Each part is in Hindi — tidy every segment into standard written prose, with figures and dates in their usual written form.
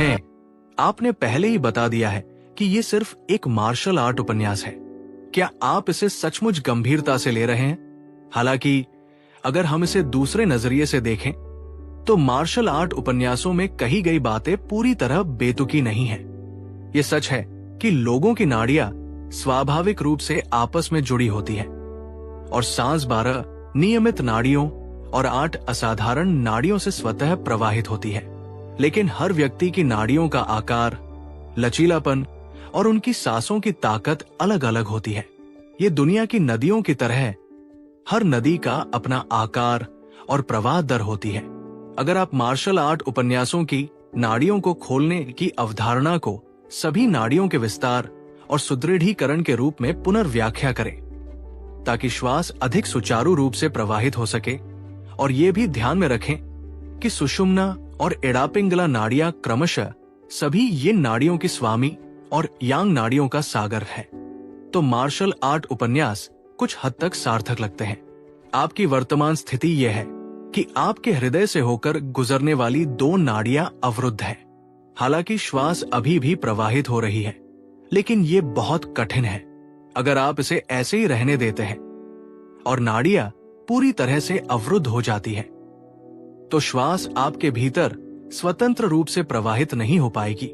हैं, आपने पहले ही बता दिया है कि ये सिर्फ एक मार्शल आर्ट उपन्यास है। क्या आप इसे सचमुच गंभीरता से ले रहे हैं? हालांकि अगर हम इसे दूसरे नजरिए से देखें तो मार्शल आर्ट उपन्यासों में कही गई बातें पूरी तरह बेतुकी नहीं है। ये सच है कि लोगों की नाड़ियां स्वाभाविक रूप से आपस में जुड़ी होती है और सांस 12 नियमित नाड़ियों और 8 असाधारण नाड़ियों से स्वतः प्रवाहित होती है। लेकिन हर व्यक्ति की नाड़ियों का आकार, लचीलापन और उनकी सांसों की ताकत अलग अलग होती है। ये दुनिया की नदियों की तरह है, हर नदी का अपना आकार और प्रवाह दर होती है। अगर आप मार्शल आर्ट उपन्यासों की नाड़ियों को खोलने की अवधारणा को सभी नाड़ियों के विस्तार और सुदृढ़ीकरण के रूप में पुनर्व्याख्या करें ताकि श्वास अधिक सुचारू रूप से प्रवाहित हो सके, और ये भी ध्यान में रखें कि सुषुम्ना और एडापिंगला नाड़ियां क्रमशः सभी ये नाड़ियों की स्वामी और यांग नाड़ियों का सागर है, तो मार्शल आर्ट उपन्यास कुछ हद तक सार्थक लगते हैं। आपकी वर्तमान स्थिति यह है कि आपके हृदय से होकर गुजरने वाली 2 नाड़ियां अवरुद्ध है। हालांकि श्वास अभी भी प्रवाहित हो रही है, लेकिन ये बहुत कठिन है। अगर आप इसे ऐसे ही रहने देते हैं और नाड़ियां पूरी तरह से अवरुद्ध हो जाती है, तो श्वास आपके भीतर स्वतंत्र रूप से प्रवाहित नहीं हो पाएगी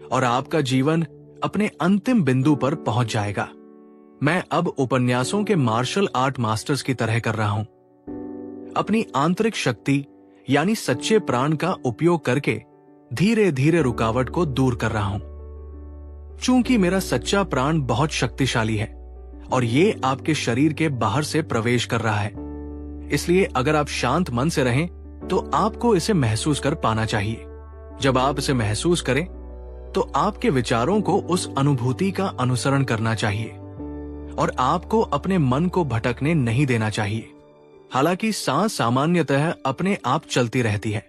और आपका जीवन अपने अंतिम बिंदु पर पहुंच जाएगा। मैं अब उपन्यासों के मार्शल आर्ट मास्टर्स की तरह कर रहा हूं, अपनी आंतरिक शक्ति यानी सच्चे प्राण का उपयोग करके धीरे धीरे रुकावट को दूर कर रहा हूं। चूंकि मेरा सच्चा प्राण बहुत शक्तिशाली है और ये आपके शरीर के बाहर से प्रवेश कर रहा है, इसलिए अगर आप शांत मन से रहें तो आपको इसे महसूस कर पाना चाहिए। जब आप इसे महसूस करें तो आपके विचारों को उस अनुभूति का अनुसरण करना चाहिए और आपको अपने मन को भटकने नहीं देना चाहिए। हालांकि सांस सामान्यतः अपने आप चलती रहती है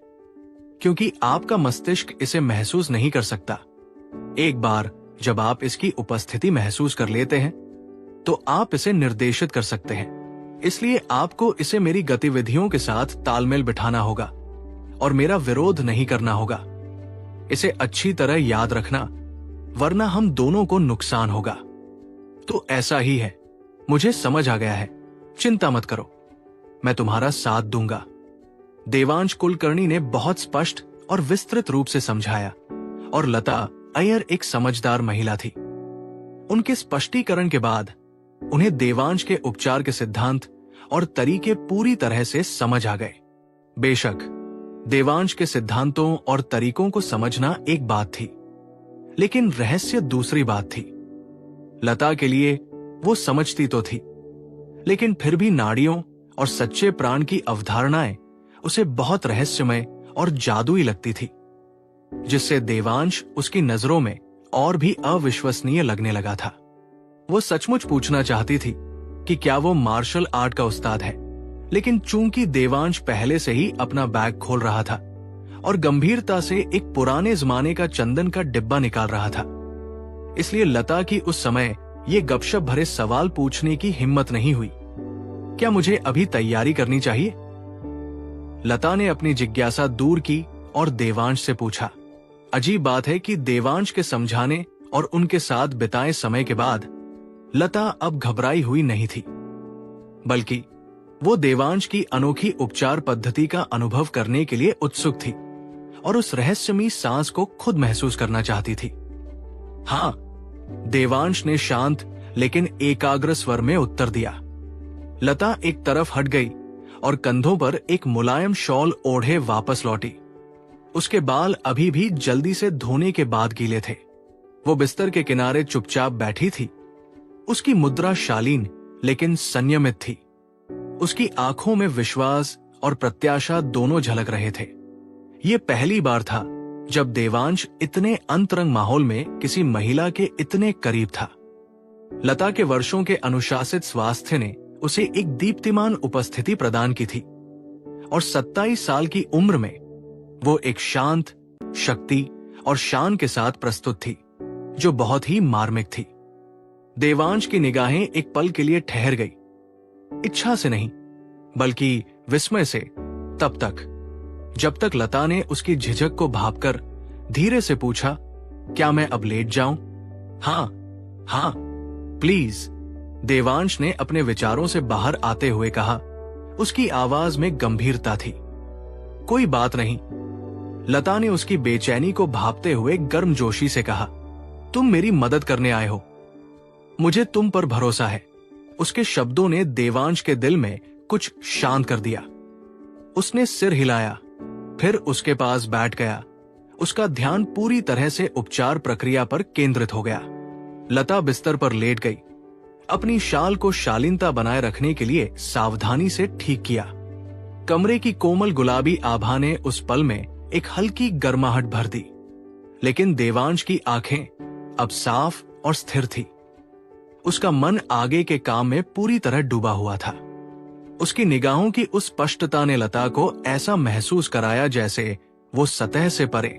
क्योंकि आपका मस्तिष्क इसे महसूस नहीं कर सकता। एक बार जब आप इसकी उपस्थिति महसूस कर लेते हैं तो आप इसे निर्देशित कर सकते हैं। इसलिए आपको इसे मेरी गतिविधियों के साथ तालमेल बिठाना होगा और मेरा विरोध नहीं करना होगा। इसे अच्छी तरह याद रखना, वरना हम दोनों को नुकसान होगा। तो ऐसा ही है, मुझे समझ आ गया है, चिंता मत करो, मैं तुम्हारा साथ दूंगा। देवांश कुलकर्णी ने बहुत स्पष्ट और विस्तृत रूप से समझाया और लता अय्यर एक समझदार महिला थी। उनके स्पष्टीकरण के बाद उन्हें देवांश के उपचार के सिद्धांत और तरीके पूरी तरह से समझ आ गए। बेशक देवांश के सिद्धांतों और तरीकों को समझना एक बात थी, लेकिन रहस्य दूसरी बात थी। लता के लिए वो समझती तो थी, लेकिन फिर भी नाड़ियों और सच्चे प्राण की अवधारणाएं उसे बहुत रहस्यमय और जादुई लगती थी, जिससे देवांश उसकी नजरों में और भी अविश्वसनीय लगने लगा था। वो सचमुच पूछना चाहती थी कि क्या वो मार्शल आर्ट का उस्ताद है, लेकिन चूंकि देवांश पहले से ही अपना बैग खोल रहा था और गंभीरता से एक पुराने जमाने का चंदन का डिब्बा निकाल रहा था, इसलिए लता की उस समय ये गपशप भरे सवाल पूछने की हिम्मत नहीं हुई। क्या मुझे अभी तैयारी करनी चाहिए? लता ने अपनी जिज्ञासा दूर की और देवांश से पूछा। अजीब बात है कि देवांश के समझाने और उनके साथ बिताए समय के बाद लता अब घबराई हुई नहीं थी, बल्कि वो देवांश की अनोखी उपचार पद्धति का अनुभव करने के लिए उत्सुक थी और उस रहस्यमयी सांस को खुद महसूस करना चाहती थी। हाँ, देवांश ने शांत लेकिन एकाग्र स्वर में उत्तर दिया। लता एक तरफ हट गई और कंधों पर एक मुलायम शॉल ओढ़े वापस लौटी। उसके बाल अभी भी जल्दी से धोने के बाद गीले थे। वो बिस्तर के किनारे चुपचाप बैठी थी। उसकी मुद्रा शालीन लेकिन संयमित थी। उसकी आंखों में विश्वास और प्रत्याशा दोनों झलक रहे थे। ये पहली बार था जब देवांश इतने अंतरंग माहौल में किसी महिला के इतने करीब था। लता के वर्षों के अनुशासित स्वास्थ्य ने उसे एक दीप्तिमान उपस्थिति प्रदान की थी और 27 साल की उम्र में वो एक शांत, शक्ति और शान के साथ प्रस्तुत थी, जो बहुत ही मार्मिक थी। देवांश की निगाहें एक पल के लिए ठहर गई, इच्छा से नहीं बल्कि विस्मय से, तब तक जब तक लता ने उसकी झिझक को भांपकर धीरे से पूछा, क्या मैं अब लेट जाऊं? हाँ हाँ प्लीज, देवांश ने अपने विचारों से बाहर आते हुए कहा। उसकी आवाज में गंभीरता थी। कोई बात नहीं, लता ने उसकी बेचैनी को भांपते हुए गर्मजोशी से कहा। तुम मेरी मदद करने आए हो, मुझे तुम पर भरोसा है। उसके शब्दों ने देवांश के दिल में कुछ शांत कर दिया। उसने सिर हिलाया, फिर उसके पास बैठ गया। उसका ध्यान पूरी तरह से उपचार प्रक्रिया पर केंद्रित हो गया। लता बिस्तर पर लेट गई। अपनी शाल को शालीनता बनाए रखने के लिए सावधानी से ठीक किया। कमरे की कोमल गुलाबी आभा ने उस पल में एक हल्की गर्माहट भर दी। लेकिन देवांश की आंखें अब साफ और स्थिर थी। उसका मन आगे के काम में पूरी तरह डूबा हुआ था। उसकी निगाहों की उस स्पष्टता ने लता को ऐसा महसूस कराया जैसे वो सतह से परे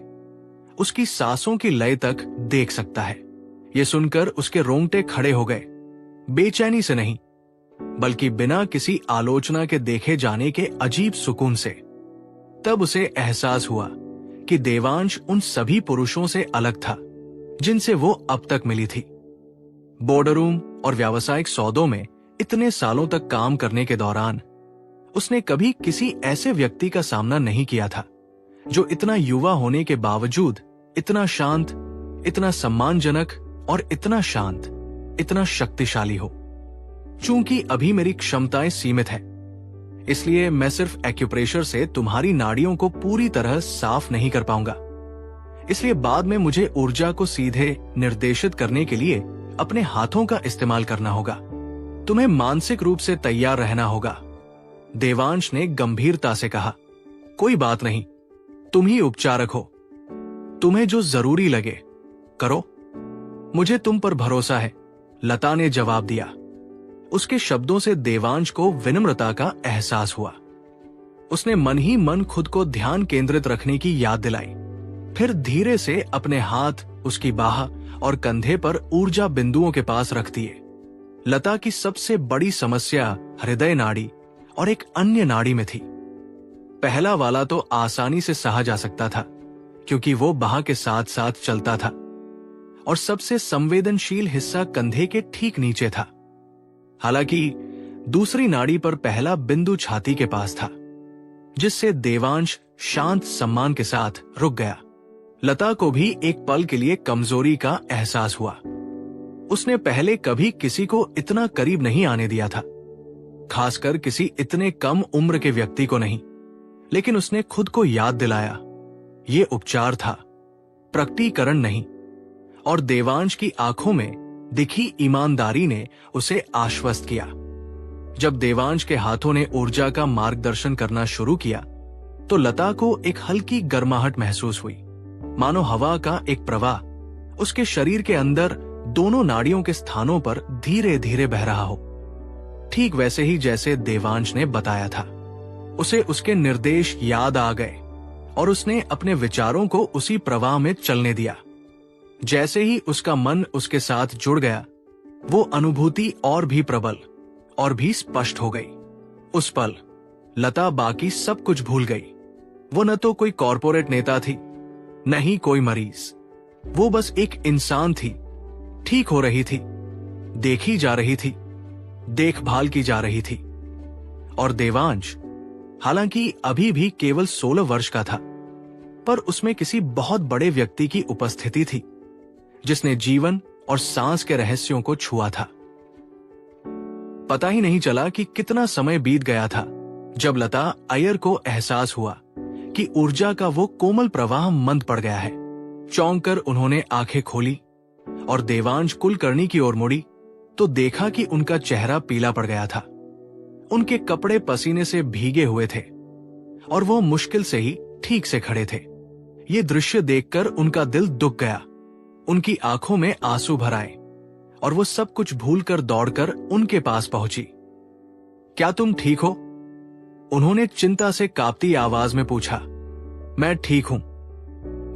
उसकी सांसों की लय तक देख सकता है। ये सुनकर उसके रोंगटे खड़े हो गए, बेचैनी से नहीं, बल्कि बिना किसी आलोचना के देखे जाने के अजीब सुकून से। तब उसे एहसास हुआ कि देवांश उन सभी पुरुषों से अलग था जिनसे वो अब तक मिली थी। बोर्डरूम और व्यावसायिक सौदों में इतने सालों तक काम करने के दौरान उसने कभी किसी ऐसे व्यक्ति का सामना नहीं किया था जो इतना युवा होने के बावजूद इतना शांत, इतना सम्मानजनक और इतना शांत, इतना शक्तिशाली हो। चूंकि अभी मेरी क्षमताएं सीमित है, इसलिए मैं सिर्फ एक्यूप्रेशर से तुम्हारी नाड़ियों को पूरी तरह साफ नहीं कर पाऊंगा। इसलिए बाद में मुझे ऊर्जा को सीधे निर्देशित करने के लिए अपने हाथों का इस्तेमाल करना होगा। तुम्हें मानसिक रूप से तैयार रहना होगा। देवांश ने गंभीरता से कहा। कोई बात नहीं, तुम ही उपचारक हो, तुम्हें जो जरूरी लगे करो, मुझे तुम पर भरोसा है, लता ने जवाब दिया। उसके शब्दों से देवांश को विनम्रता का एहसास हुआ। उसने मन ही मन खुद को ध्यान केंद्रित रखने की याद दिलाई। फिर धीरे से अपने हाथ उसकी बाह और कंधे पर ऊर्जा बिंदुओं के पास रख दिए। लता की सबसे बड़ी समस्या हृदय नाड़ी और एक अन्य नाड़ी में थी। पहला वाला तो आसानी से सहा जा सकता था क्योंकि वो बाह के साथ साथ चलता था, और सबसे संवेदनशील हिस्सा कंधे के ठीक नीचे था। हालांकि दूसरी नाड़ी पर पहला बिंदु छाती के पास था, जिससे देवांश शांत सम्मान के साथ रुक गया। लता को भी एक पल के लिए कमजोरी का एहसास हुआ। उसने पहले कभी किसी को इतना करीब नहीं आने दिया था, खासकर किसी इतने कम उम्र के व्यक्ति को नहीं। लेकिन उसने खुद को याद दिलाया, ये उपचार था, प्रकटीकरण नहीं। और देवांश की आंखों में दिखी ईमानदारी ने उसे आश्वस्त किया। जब देवांश के हाथों ने ऊर्जा का मार्गदर्शन करना शुरू किया तो लता को एक हल्की गर्माहट महसूस हुई, मानो हवा का एक प्रवाह उसके शरीर के अंदर दोनों नाड़ियों के स्थानों पर धीरे धीरे बह रहा हो, ठीक वैसे ही जैसे देवांश ने बताया था। उसे उसके निर्देश याद आ गए और उसने अपने विचारों को उसी प्रवाह में चलने दिया। जैसे ही उसका मन उसके साथ जुड़ गया, वो अनुभूति और भी प्रबल और भी स्पष्ट हो गई। उस पल लता बाकी सब कुछ भूल गई। वो न तो कोई कॉरपोरेट नेता थी, न ही कोई मरीज। वो बस एक इंसान थी, ठीक हो रही थी, देखी जा रही थी, देखभाल की जा रही थी। और देवांश, हालांकि अभी भी केवल 16 वर्ष का था, पर उसमें किसी बहुत बड़े व्यक्ति की उपस्थिति थी जिसने जीवन और सांस के रहस्यों को छुआ था। पता ही नहीं चला कि कितना समय बीत गया था जब लता अय्यर को एहसास हुआ कि ऊर्जा का वो कोमल प्रवाह मंद पड़ गया है। चौंक कर उन्होंने आंखें खोली और देवांश कुलकर्णी की ओर मुड़ी तो देखा कि उनका चेहरा पीला पड़ गया था। उनके कपड़े पसीने से भीगे हुए थे और वो मुश्किल से ही ठीक से खड़े थे। ये दृश्य देखकर उनका दिल दुख गया। उनकी आंखों में आंसू भर आए और वो सब कुछ भूलकर दौड़कर उनके पास पहुंची। क्या तुम ठीक हो? उन्होंने चिंता से कांपती आवाज में पूछा। मैं ठीक हूं,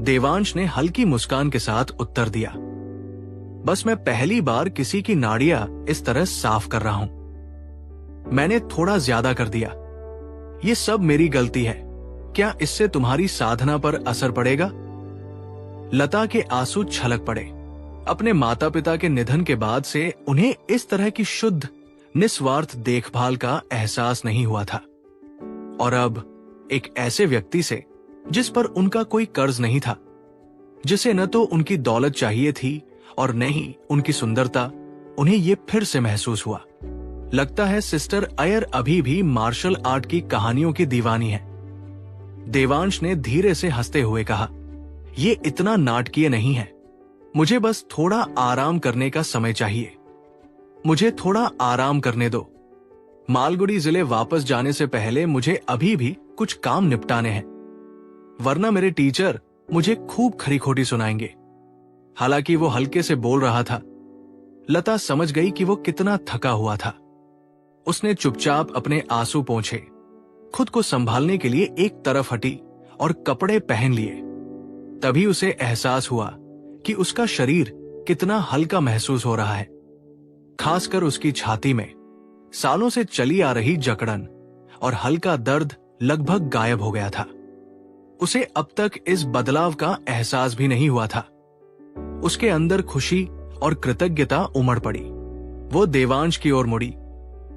देवांश ने हल्की मुस्कान के साथ उत्तर दिया। बस मैं पहली बार किसी की नाड़ियां इस तरह साफ कर रहा हूं। मैंने थोड़ा ज्यादा कर दिया। ये सब मेरी गलती है। क्या इससे तुम्हारी साधना पर असर पड़ेगा? लता के आंसू छलक पड़े। अपने माता पिता के निधन के बाद से उन्हें इस तरह की शुद्ध निस्वार्थ देखभाल का एहसास नहीं हुआ था। और अब एक ऐसे व्यक्ति से जिस पर उनका कोई कर्ज नहीं था, जिसे न तो उनकी दौलत चाहिए थी और न ही उनकी सुंदरता, उन्हें ये फिर से महसूस हुआ। लगता है सिस्टर अय्यर अभी भी मार्शल आर्ट की कहानियों की दीवानी है। देवांश ने धीरे से हंसते हुए कहा, ये इतना नाटकीय नहीं है। मुझे बस थोड़ा आराम करने का समय चाहिए। मुझे थोड़ा आराम करने दो। मालगुडी जिले वापस जाने से पहले मुझे अभी भी कुछ काम निपटाने हैं, वरना मेरे टीचर मुझे खूब खरी खोटी सुनाएंगे। हालांकि वो हल्के से बोल रहा था, लता समझ गई कि वो कितना थका हुआ था। उसने चुपचाप अपने आंसू पोंछे, खुद को संभालने के लिए एक तरफ हटी और कपड़े पहन लिए। तभी उसे एहसास हुआ कि उसका शरीर कितना हल्का महसूस हो रहा है, खासकर उसकी छाती में सालों से चली आ रही जकड़न और हल्का दर्द लगभग गायब हो गया था। उसे अब तक इस बदलाव का एहसास भी नहीं हुआ था। उसके अंदर खुशी और कृतज्ञता उमड़ पड़ी। वो देवांश की ओर मुड़ी,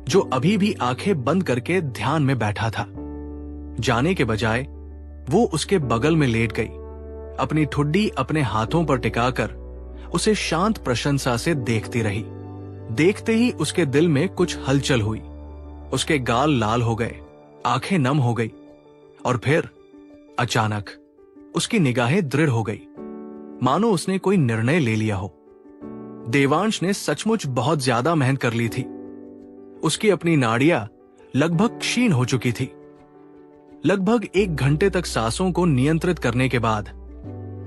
जो अभी भी आंखें बंद करके ध्यान में बैठा था। जाने के बजाय वो उसके बगल में लेट गई, अपनी ठुड्डी अपने हाथों पर टिकाकर उसे शांत प्रशंसा से देखती रही। देखते ही उसके दिल में कुछ हलचल हुई। उसके गाल लाल हो गए, आंखें नम हो गई और फिर अचानक उसकी निगाहें दृढ़ हो गई, मानो उसने कोई निर्णय ले लिया हो। देवांश ने सचमुच बहुत ज्यादा मेहनत कर ली थी। उसकी अपनी नाड़ियां लगभग क्षीण हो चुकी थी। लगभग 1 घंटे तक सांसों को नियंत्रित करने के बाद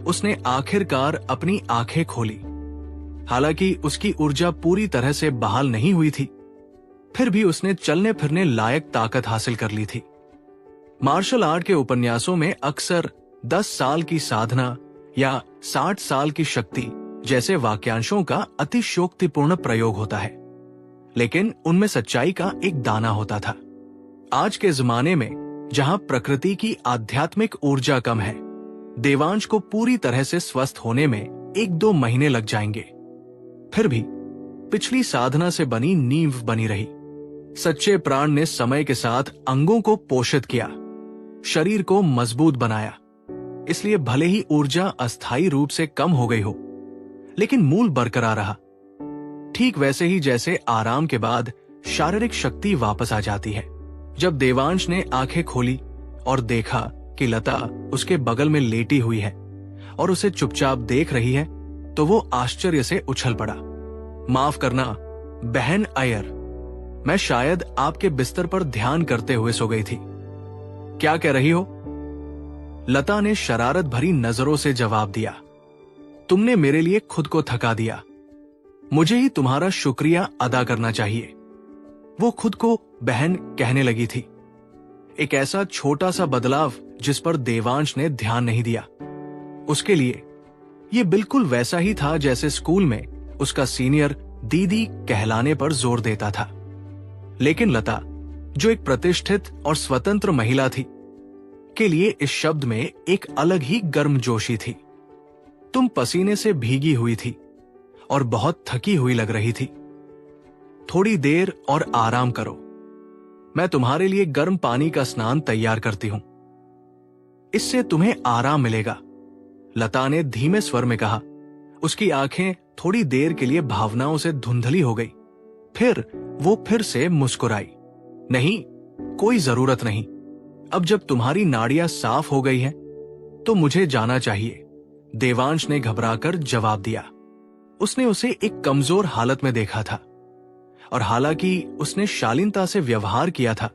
उसने आखिरकार अपनी आंखें खोली। हालांकि उसकी ऊर्जा पूरी तरह से बहाल नहीं हुई थी, फिर भी उसने चलने फिरने लायक ताकत हासिल कर ली थी। मार्शल आर्ट के उपन्यासों में अक्सर 10 साल की साधना या 60 साल की शक्ति जैसे वाक्यांशों का अतिशयोक्तिपूर्ण प्रयोग होता है, लेकिन उनमें सच्चाई का एक दाना होता था। आज के जमाने में जहां प्रकृति की आध्यात्मिक ऊर्जा कम है, देवांश को पूरी तरह से स्वस्थ होने में 1-2 महीने लग जाएंगे। फिर भी पिछली साधना से बनी नींव बनी रही। सच्चे प्राण ने समय के साथ अंगों को पोषित किया, शरीर को मजबूत बनाया। इसलिए भले ही ऊर्जा अस्थायी रूप से कम हो गई हो, लेकिन मूल बरकरार रहा। ठीक वैसे ही जैसे आराम के बाद शारीरिक शक्ति वापस आ जाती है। जब देवांश ने आंखें खोली और देखा कि लता उसके बगल में लेटी हुई है और उसे चुपचाप देख रही है, तो वो आश्चर्य से उछल पड़ा। माफ करना बहन अय्यर, मैं शायद आपके बिस्तर पर ध्यान करते हुए सो गई थी। क्या कह रही हो? लता ने शरारत भरी नजरों से जवाब दिया, तुमने मेरे लिए खुद को थका दिया। मुझे ही तुम्हारा शुक्रिया अदा करना चाहिए। वो खुद को बहन कहने लगी थी। एक ऐसा छोटा सा बदलाव जिस पर देवांश ने ध्यान नहीं दिया। उसके लिए ये बिल्कुल वैसा ही था जैसे स्कूल में उसका सीनियर दीदी कहलाने पर जोर देता था। लेकिन लता, जो एक प्रतिष्ठित और स्वतंत्र महिला थी, के लिए इस शब्द में एक अलग ही गर्मजोशी थी। तुम पसीने से भीगी हुई थी और बहुत थकी हुई लग रही थी। थोड़ी देर और आराम करो। मैं तुम्हारे लिए गर्म पानी का स्नान तैयार करती हूं। इससे तुम्हें आराम मिलेगा, लता ने धीमे स्वर में कहा। उसकी आंखें थोड़ी देर के लिए भावनाओं से धुंधली हो गई। फिर वो फिर से मुस्कुराई। नहीं, कोई जरूरत नहीं। अब जब तुम्हारी नाड़ियां साफ हो गई हैं, तो मुझे जाना चाहिए, देवांश ने घबराकर जवाब दिया। उसने उसे एक कमजोर हालत में देखा था और हालांकि उसने शालीनता से व्यवहार किया था,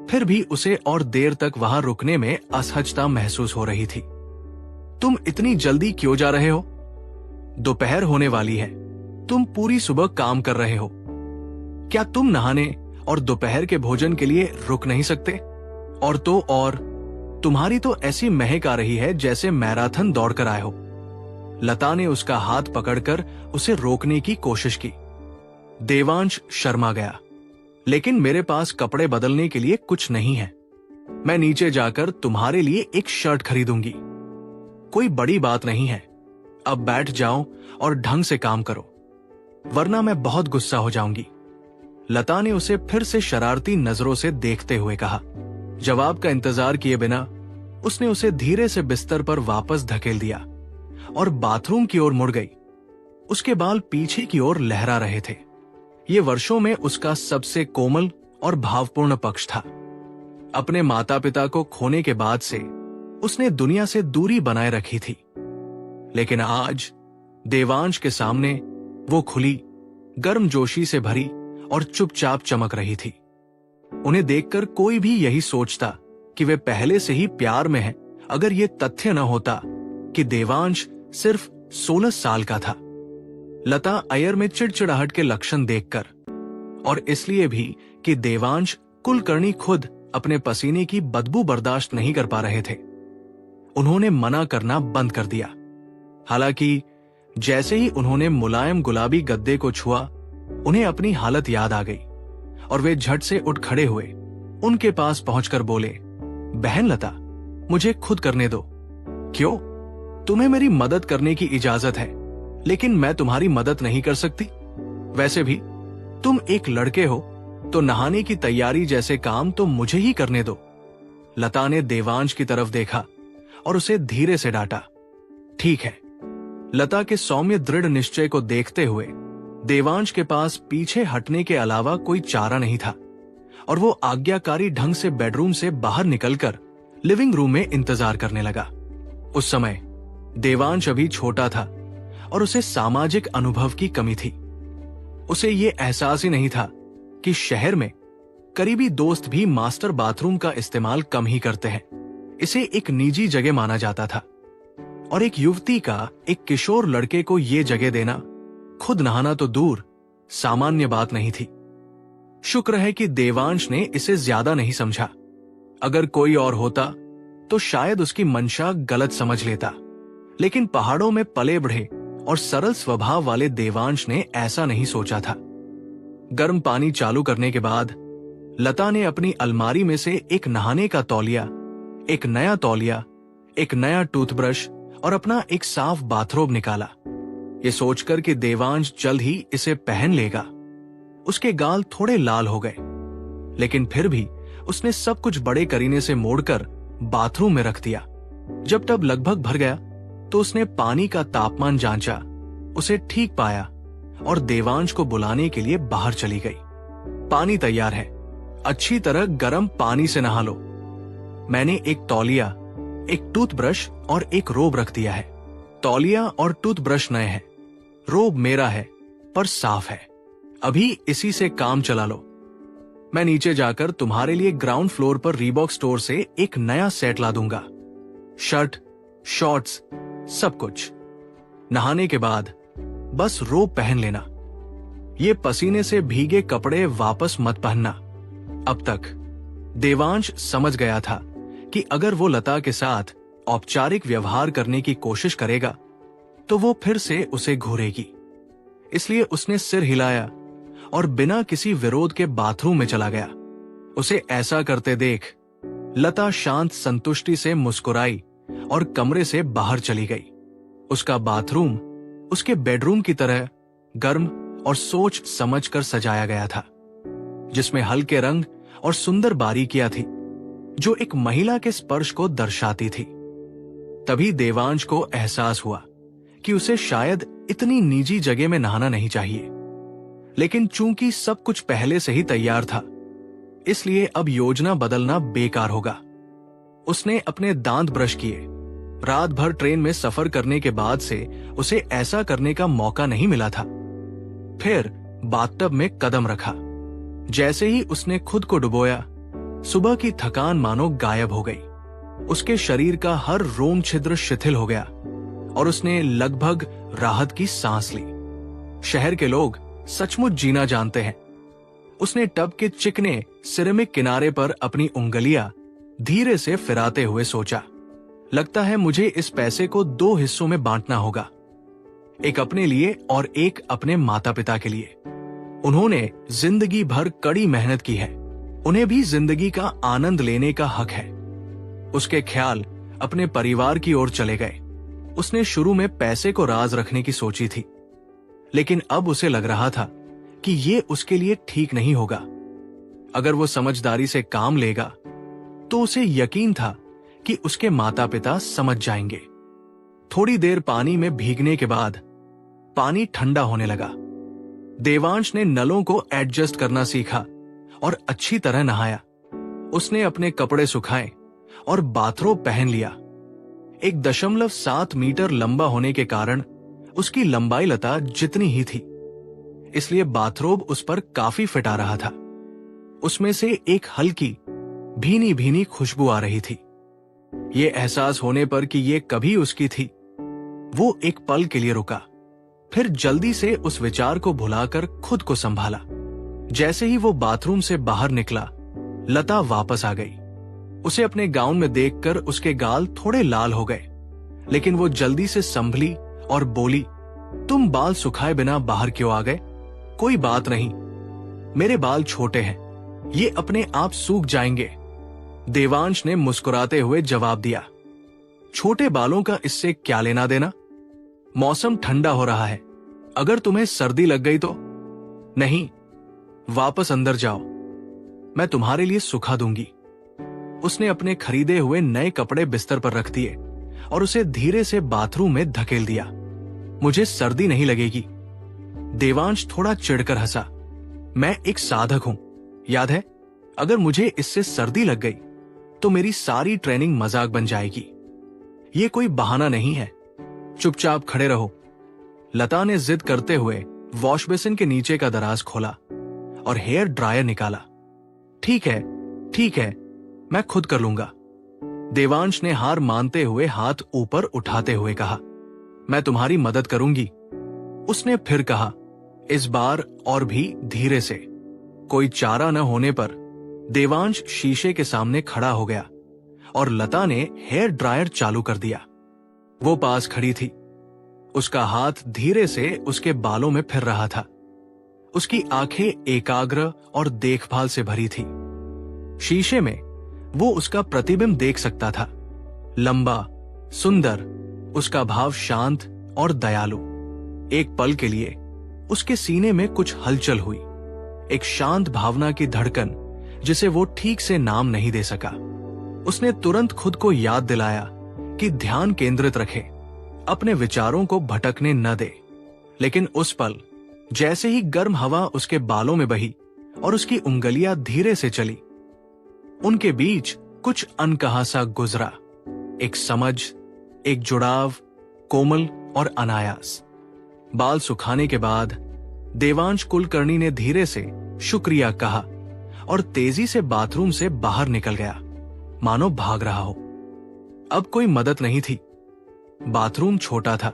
फिर भी उसे और देर तक वहां रुकने में असहजता महसूस हो रही थी। तुम इतनी जल्दी क्यों जा रहे हो? दोपहर होने वाली है। तुम पूरी सुबह काम कर रहे हो। क्या तुम नहाने और दोपहर के भोजन के लिए रुक नहीं सकते? और तो और, तुम्हारी तो ऐसी महक आ रही है जैसे मैराथन दौड़कर आए हो। लता ने उसका हाथ पकड़कर उसे रोकने की कोशिश की। देवांश शर्मा गया। लेकिन मेरे पास कपड़े बदलने के लिए कुछ नहीं है। मैं नीचे जाकर तुम्हारे लिए एक शर्ट खरीदूंगी। कोई बड़ी बात नहीं है, अब बैठ जाओ और ढंग से काम करो, वरना मैं बहुत गुस्सा हो जाऊंगी। लता ने उसे फिर से शरारती नजरों से देखते हुए कहा। जवाब का इंतजार किए बिना उसने उसे धीरे से बिस्तर पर वापस धकेल दिया और बाथरूम की ओर मुड़ गई। उसके बाल पीछे की ओर लहरा रहे थे। ये वर्षों में उसका सबसे कोमल और भावपूर्ण पक्ष था। अपने माता पिता को खोने के बाद से उसने दुनिया से दूरी बनाए रखी थी, लेकिन आज देवांश के सामने वो खुली, गर्मजोशी से भरी और चुपचाप चमक रही थी। उन्हें देखकर कोई भी यही सोचता कि वे पहले से ही प्यार में हैं, अगर ये तथ्य न होता कि देवांश सिर्फ 16 साल का था। लता अय्यर में चिड़चिड़ाहट के लक्षण देखकर, और इसलिए भी कि देवांश कुलकर्णी खुद अपने पसीने की बदबू बर्दाश्त नहीं कर पा रहे थे, उन्होंने मना करना बंद कर दिया। हालांकि जैसे ही उन्होंने मुलायम गुलाबी गद्दे को छुआ, उन्हें अपनी हालत याद आ गई और वे झट से उठ खड़े हुए उनके पास पहुंचकर बोले, बहन लता, मुझे खुद करने दो। क्यों? तुम्हें मेरी मदद करने की इजाजत है, लेकिन मैं तुम्हारी मदद नहीं कर सकती। वैसे भी तुम एक लड़के हो, तो नहाने की तैयारी जैसे काम तो मुझे ही करने दो। लता ने देवांश की तरफ देखा और उसे धीरे से डांटा। ठीक है। लता के सौम्य दृढ़ निश्चय को देखते हुए देवांश के पास पीछे हटने के अलावा कोई चारा नहीं था और वो आज्ञाकारी ढंग से बेडरूम से बाहर निकलकर लिविंग रूम में इंतजार करने लगा। उस समय देवांश अभी छोटा था और उसे सामाजिक अनुभव की कमी थी। उसे ये एहसास ही नहीं था कि शहर में करीबी दोस्त भी मास्टर बाथरूम का इस्तेमाल कम ही करते हैं। इसे एक निजी जगह माना जाता था और एक युवती का एक किशोर लड़के को ये जगह देना, खुद नहाना तो दूर, सामान्य बात नहीं थी। शुक्र है कि देवांश ने इसे ज्यादा नहीं समझा। अगर कोई और होता तो शायद उसकी मंशा गलत समझ लेता, लेकिन पहाड़ों में पले बढ़े और सरल स्वभाव वाले देवांश ने ऐसा नहीं सोचा था। गर्म पानी चालू करने के बाद लता ने अपनी अलमारी में से एक नहाने का तौलिया, एक नया टूथब्रश और अपना एक साफ बाथरोब निकाला, ये सोचकर कि देवांश जल्द ही इसे पहन लेगा। उसके गाल थोड़े लाल हो गए, लेकिन फिर भी उसने सब कुछ बड़े करीने से मोड़कर बाथरूम में रख दिया। जब टब लगभग भर गया तो उसने पानी का तापमान जांचा, उसे ठीक पाया और देवांश को बुलाने के लिए बाहर चली गई। पानी तैयार है, अच्छी तरह गर्म पानी से नहा लो। मैंने एक तौलिया, एक टूथब्रश और एक रोब रख दिया है। तौलिया और टूथब्रश नए हैं, रोब मेरा है पर साफ है। अभी इसी से काम चला लो। मैं नीचे जाकर तुम्हारे लिए ग्राउंड फ्लोर पर रीबॉक स्टोर से एक नया सेट ला दूंगा, शर्ट, शॉर्ट्स, सब कुछ। नहाने के बाद बस रोब पहन लेना। ये पसीने से भीगे कपड़े वापस मत पहनना। अब तक देवांश समझ गया था कि अगर वो लता के साथ औपचारिक व्यवहार करने की कोशिश करेगा तो वो फिर से उसे घूरेगी। इसलिए उसने सिर हिलाया और बिना किसी विरोध के बाथरूम में चला गया। उसे ऐसा करते देख लता शांत संतुष्टि से मुस्कुराई और कमरे से बाहर चली गई। उसका बाथरूम उसके बेडरूम की तरह गर्म और सोच समझकर सजाया गया था, जिसमें हल्के रंग और सुंदर बारीकियां थी जो एक महिला के स्पर्श को दर्शाती थी। तभी देवांश को एहसास हुआ कि उसे शायद इतनी निजी जगह में नहाना नहीं चाहिए, लेकिन चूंकि सब कुछ पहले से ही तैयार था, इसलिए अब योजना बदलना बेकार होगा। उसने अपने दांत ब्रश किए। रात भर ट्रेन में सफर करने के बाद से उसे ऐसा करने का मौका नहीं मिला था। फिर बाथटब में कदम रखा। जैसे ही उसने खुद को डुबोया, सुबह की थकान मानो गायब हो गई। उसके शरीर का हर रोम छिद्र शिथिल हो गया और उसने लगभग राहत की सांस ली। शहर के लोग सचमुच जीना जानते हैं। उसने टब के चिकने सिरेमिक किनारे पर अपनी उंगलियां धीरे से फिराते हुए सोचा, लगता है मुझे इस पैसे को 2 हिस्सों में बांटना होगा, एक अपने लिए और एक अपने माता पिता के लिए। उन्होंने जिंदगी भर कड़ी मेहनत की है, उन्हें भी जिंदगी का आनंद लेने का हक है। उसके ख्याल अपने परिवार की ओर चले गए। उसने शुरू में पैसे को राज रखने की सोची थी, लेकिन अब उसे लग रहा था कि ये उसके लिए ठीक नहीं होगा। अगर वो समझदारी से काम लेगा तो उसे यकीन था कि उसके माता पिता समझ जाएंगे। थोड़ी देर पानी में भीगने के बाद पानी ठंडा होने लगा। देवांश ने नलों को एडजस्ट करना सीखा और अच्छी तरह नहाया। उसने अपने कपड़े सुखाए और बाथरोब पहन लिया। 1.7 मीटर लंबा होने के कारण उसकी लंबाई लता जितनी ही थी, इसलिए बाथरोब उस पर काफी फिट आ रहा था। उसमें से एक हल्की भीनी भीनी खुशबू आ रही थी। ये एहसास होने पर कि ये कभी उसकी थी, वो एक पल के लिए रुका, फिर जल्दी से उस विचार को भुलाकर खुद को संभाला। जैसे ही वो बाथरूम से बाहर निकला, लता वापस आ गई। उसे अपने गाउन में देखकर उसके गाल थोड़े लाल हो गए, लेकिन वो जल्दी से संभली और बोली, तुम बाल सुखाए बिना बाहर क्यों आ गए? कोई बात नहीं, मेरे बाल छोटे हैं, ये अपने आप सूख जाएंगे। देवांश ने मुस्कुराते हुए जवाब दिया, छोटे बालों का इससे क्या लेना देना? मौसम ठंडा हो रहा है, अगर तुम्हें सर्दी लग गई तो? नहीं, वापस अंदर जाओ, मैं तुम्हारे लिए सुखा दूंगी। उसने अपने खरीदे हुए नए कपड़े बिस्तर पर रख दिए और उसे धीरे से बाथरूम में धकेल दिया। मुझे सर्दी नहीं लगेगी। देवांश थोड़ा चिढ़कर हंसा, मैं एक साधक हूं, याद है? अगर मुझे इससे सर्दी लग गई तो मेरी सारी ट्रेनिंग मजाक बन जाएगी। ये कोई बहाना नहीं है, चुपचाप खड़े रहो। लता ने जिद करते हुए वॉश बेसिन के नीचे का दराज खोला और हेयर ड्रायर निकाला। ठीक है, मैं खुद कर लूंगा। देवांश ने हार मानते हुए हाथ ऊपर उठाते हुए कहा, मैं तुम्हारी मदद करूंगी। उसने फिर कहा, इस बार और भी धीरे से। कोई चारा न होने पर देवांश शीशे के सामने खड़ा हो गया और लता ने हेयर ड्रायर चालू कर दिया। वो पास खड़ी थी, उसका हाथ धीरे से उसके बालों में फिर रहा था। उसकी आंखें एकाग्र और देखभाल से भरी थी। शीशे में वो उसका प्रतिबिंब देख सकता था, लंबा, सुंदर, उसका भाव शांत और दयालु। एक पल के लिए उसके सीने में कुछ हलचल हुई, एक शांत भावना की धड़कन जिसे वो ठीक से नाम नहीं दे सका। उसने तुरंत खुद को याद दिलाया कि ध्यान केंद्रित रखे, अपने विचारों को भटकने न दे। लेकिन उस पल जैसे ही गर्म हवा उसके बालों में बही और उसकी उंगलियां धीरे से चली, उनके बीच कुछ अनकहा सा गुजरा। एक समझ, एक जुड़ाव, कोमल और अनायास। बाल सुखाने के बाद देवांश कुलकर्णी ने धीरे से शुक्रिया कहा और तेजी से बाथरूम से बाहर निकल गया, मानो भाग रहा हो। अब कोई मदद नहीं थी। बाथरूम छोटा था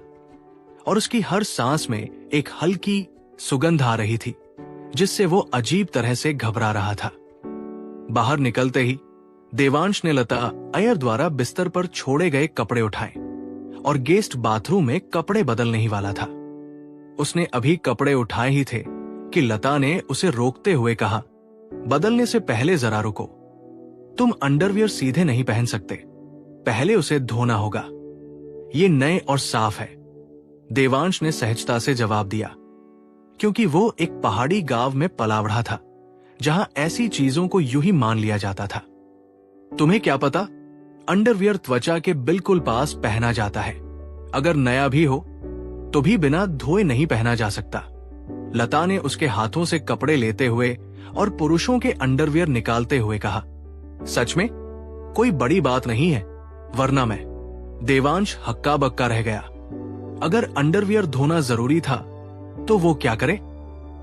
और उसकी हर सांस में एक हल्की सुगंध आ रही थी, जिससे वो अजीब तरह से घबरा रहा था। बाहर निकलते ही देवांश ने लता अय्यर द्वारा बिस्तर पर छोड़े गए कपड़े उठाए और गेस्ट बाथरूम में कपड़े बदलने ही वाला था। उसने अभी कपड़े उठाए ही थे कि लता ने उसे रोकते हुए कहा, बदलने से पहले जरा रुको। तुम अंडरवियर सीधे नहीं पहन सकते, पहले उसे धोना होगा। ये नए और साफ है। देवांश ने सहजता से जवाब दिया, क्योंकि वो एक पहाड़ी गांव में पला बढ़ा था, जहां ऐसी चीजों को यूं ही मान लिया जाता था। तुम्हें क्या पता, अंडरवियर त्वचा के बिल्कुल पास पहना जाता है। अगर नया भी हो तो भी बिना धोए नहीं पहना जा सकता। लता ने उसके हाथों से कपड़े लेते हुए और पुरुषों के अंडरवियर निकालते हुए कहा, सच में कोई बड़ी बात नहीं है, वरना मैं। देवांश हक्का बक्का रह गया। अगर अंडरवियर धोना जरूरी था तो वो क्या करे?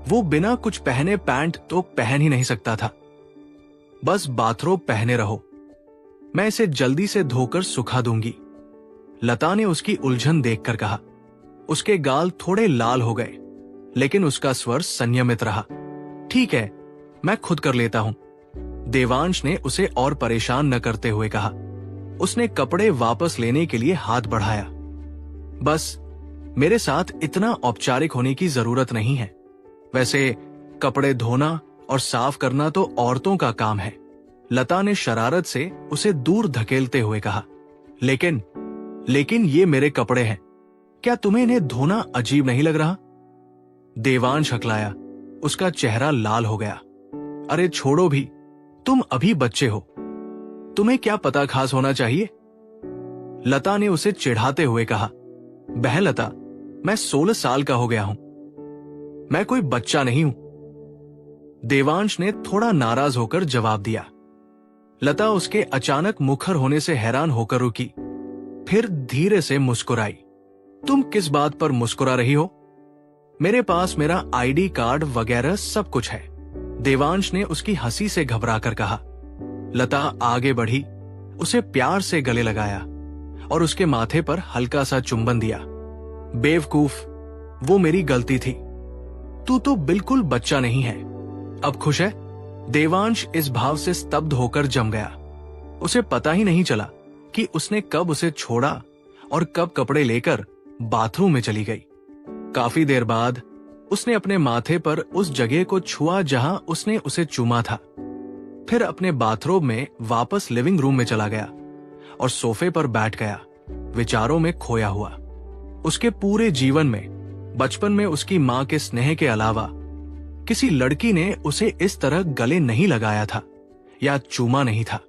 वो बिना कुछ पहने पैंट तो पहन ही नहीं सकता था। बस बाथरोब पहने रहो, मैं इसे जल्दी से धोकर सुखा दूंगी। लता ने उसकी उलझन देखकर कहा। उसके गाल थोड़े लाल हो गए, लेकिन उसका स्वर संयमित रहा। ठीक है, मैं खुद कर लेता हूं। देवांश ने उसे और परेशान न करते हुए कहा। उसने कपड़े वापस लेने के लिए हाथ बढ़ाया। बस मेरे साथ इतना औपचारिक होने की जरूरत नहीं है। वैसे कपड़े धोना और साफ करना तो औरतों का काम है। लता ने शरारत से उसे दूर धकेलते हुए कहा। लेकिन ये मेरे कपड़े हैं, क्या तुम्हें इन्हें धोना अजीब नहीं लग रहा? देवांश हकलाया। उसका चेहरा लाल हो गया। अरे छोड़ो भी, तुम अभी बच्चे हो, तुम्हें क्या पता खास होना चाहिए? लता ने उसे चिढ़ाते हुए कहा। बहन लता, मैं 16 साल का हो गया हूं, मैं कोई बच्चा नहीं हूं। देवांश ने थोड़ा नाराज होकर जवाब दिया। लता उसके अचानक मुखर होने से हैरान होकर रुकी, फिर धीरे से मुस्कुराई। तुम किस बात पर मुस्कुरा रही हो? मेरे पास मेरा आईडी कार्ड वगैरह सब कुछ है, देवांश ने उसकी हंसी से घबराकर कहा। लता आगे बढ़ी, उसे प्यार से गले लगाया और उसके माथे पर हल्का सा चुंबन दिया। बेवकूफ, वो मेरी गलती थी, तू तो बिल्कुल बच्चा नहीं है। अब खुश है? देवांश इस भाव से स्तब्ध होकर जम गया। उसे पता ही नहीं चला कि उसने कब उसे छोड़ा और कब कपड़े लेकर बाथरूम में चली गई। काफी देर बाद उसने अपने माथे पर उस जगह को छुआ जहां उसने उसे चूमा था। फिर अपने बाथरूम में वापस लिविंग रूम में चला गया और सोफे पर बैठ गया, विचारों में खोया हुआ। उसके पूरे जीवन में बचपन में उसकी मां के स्नेह के अलावा किसी लड़की ने उसे इस तरह गले नहीं लगाया था या चूमा नहीं था।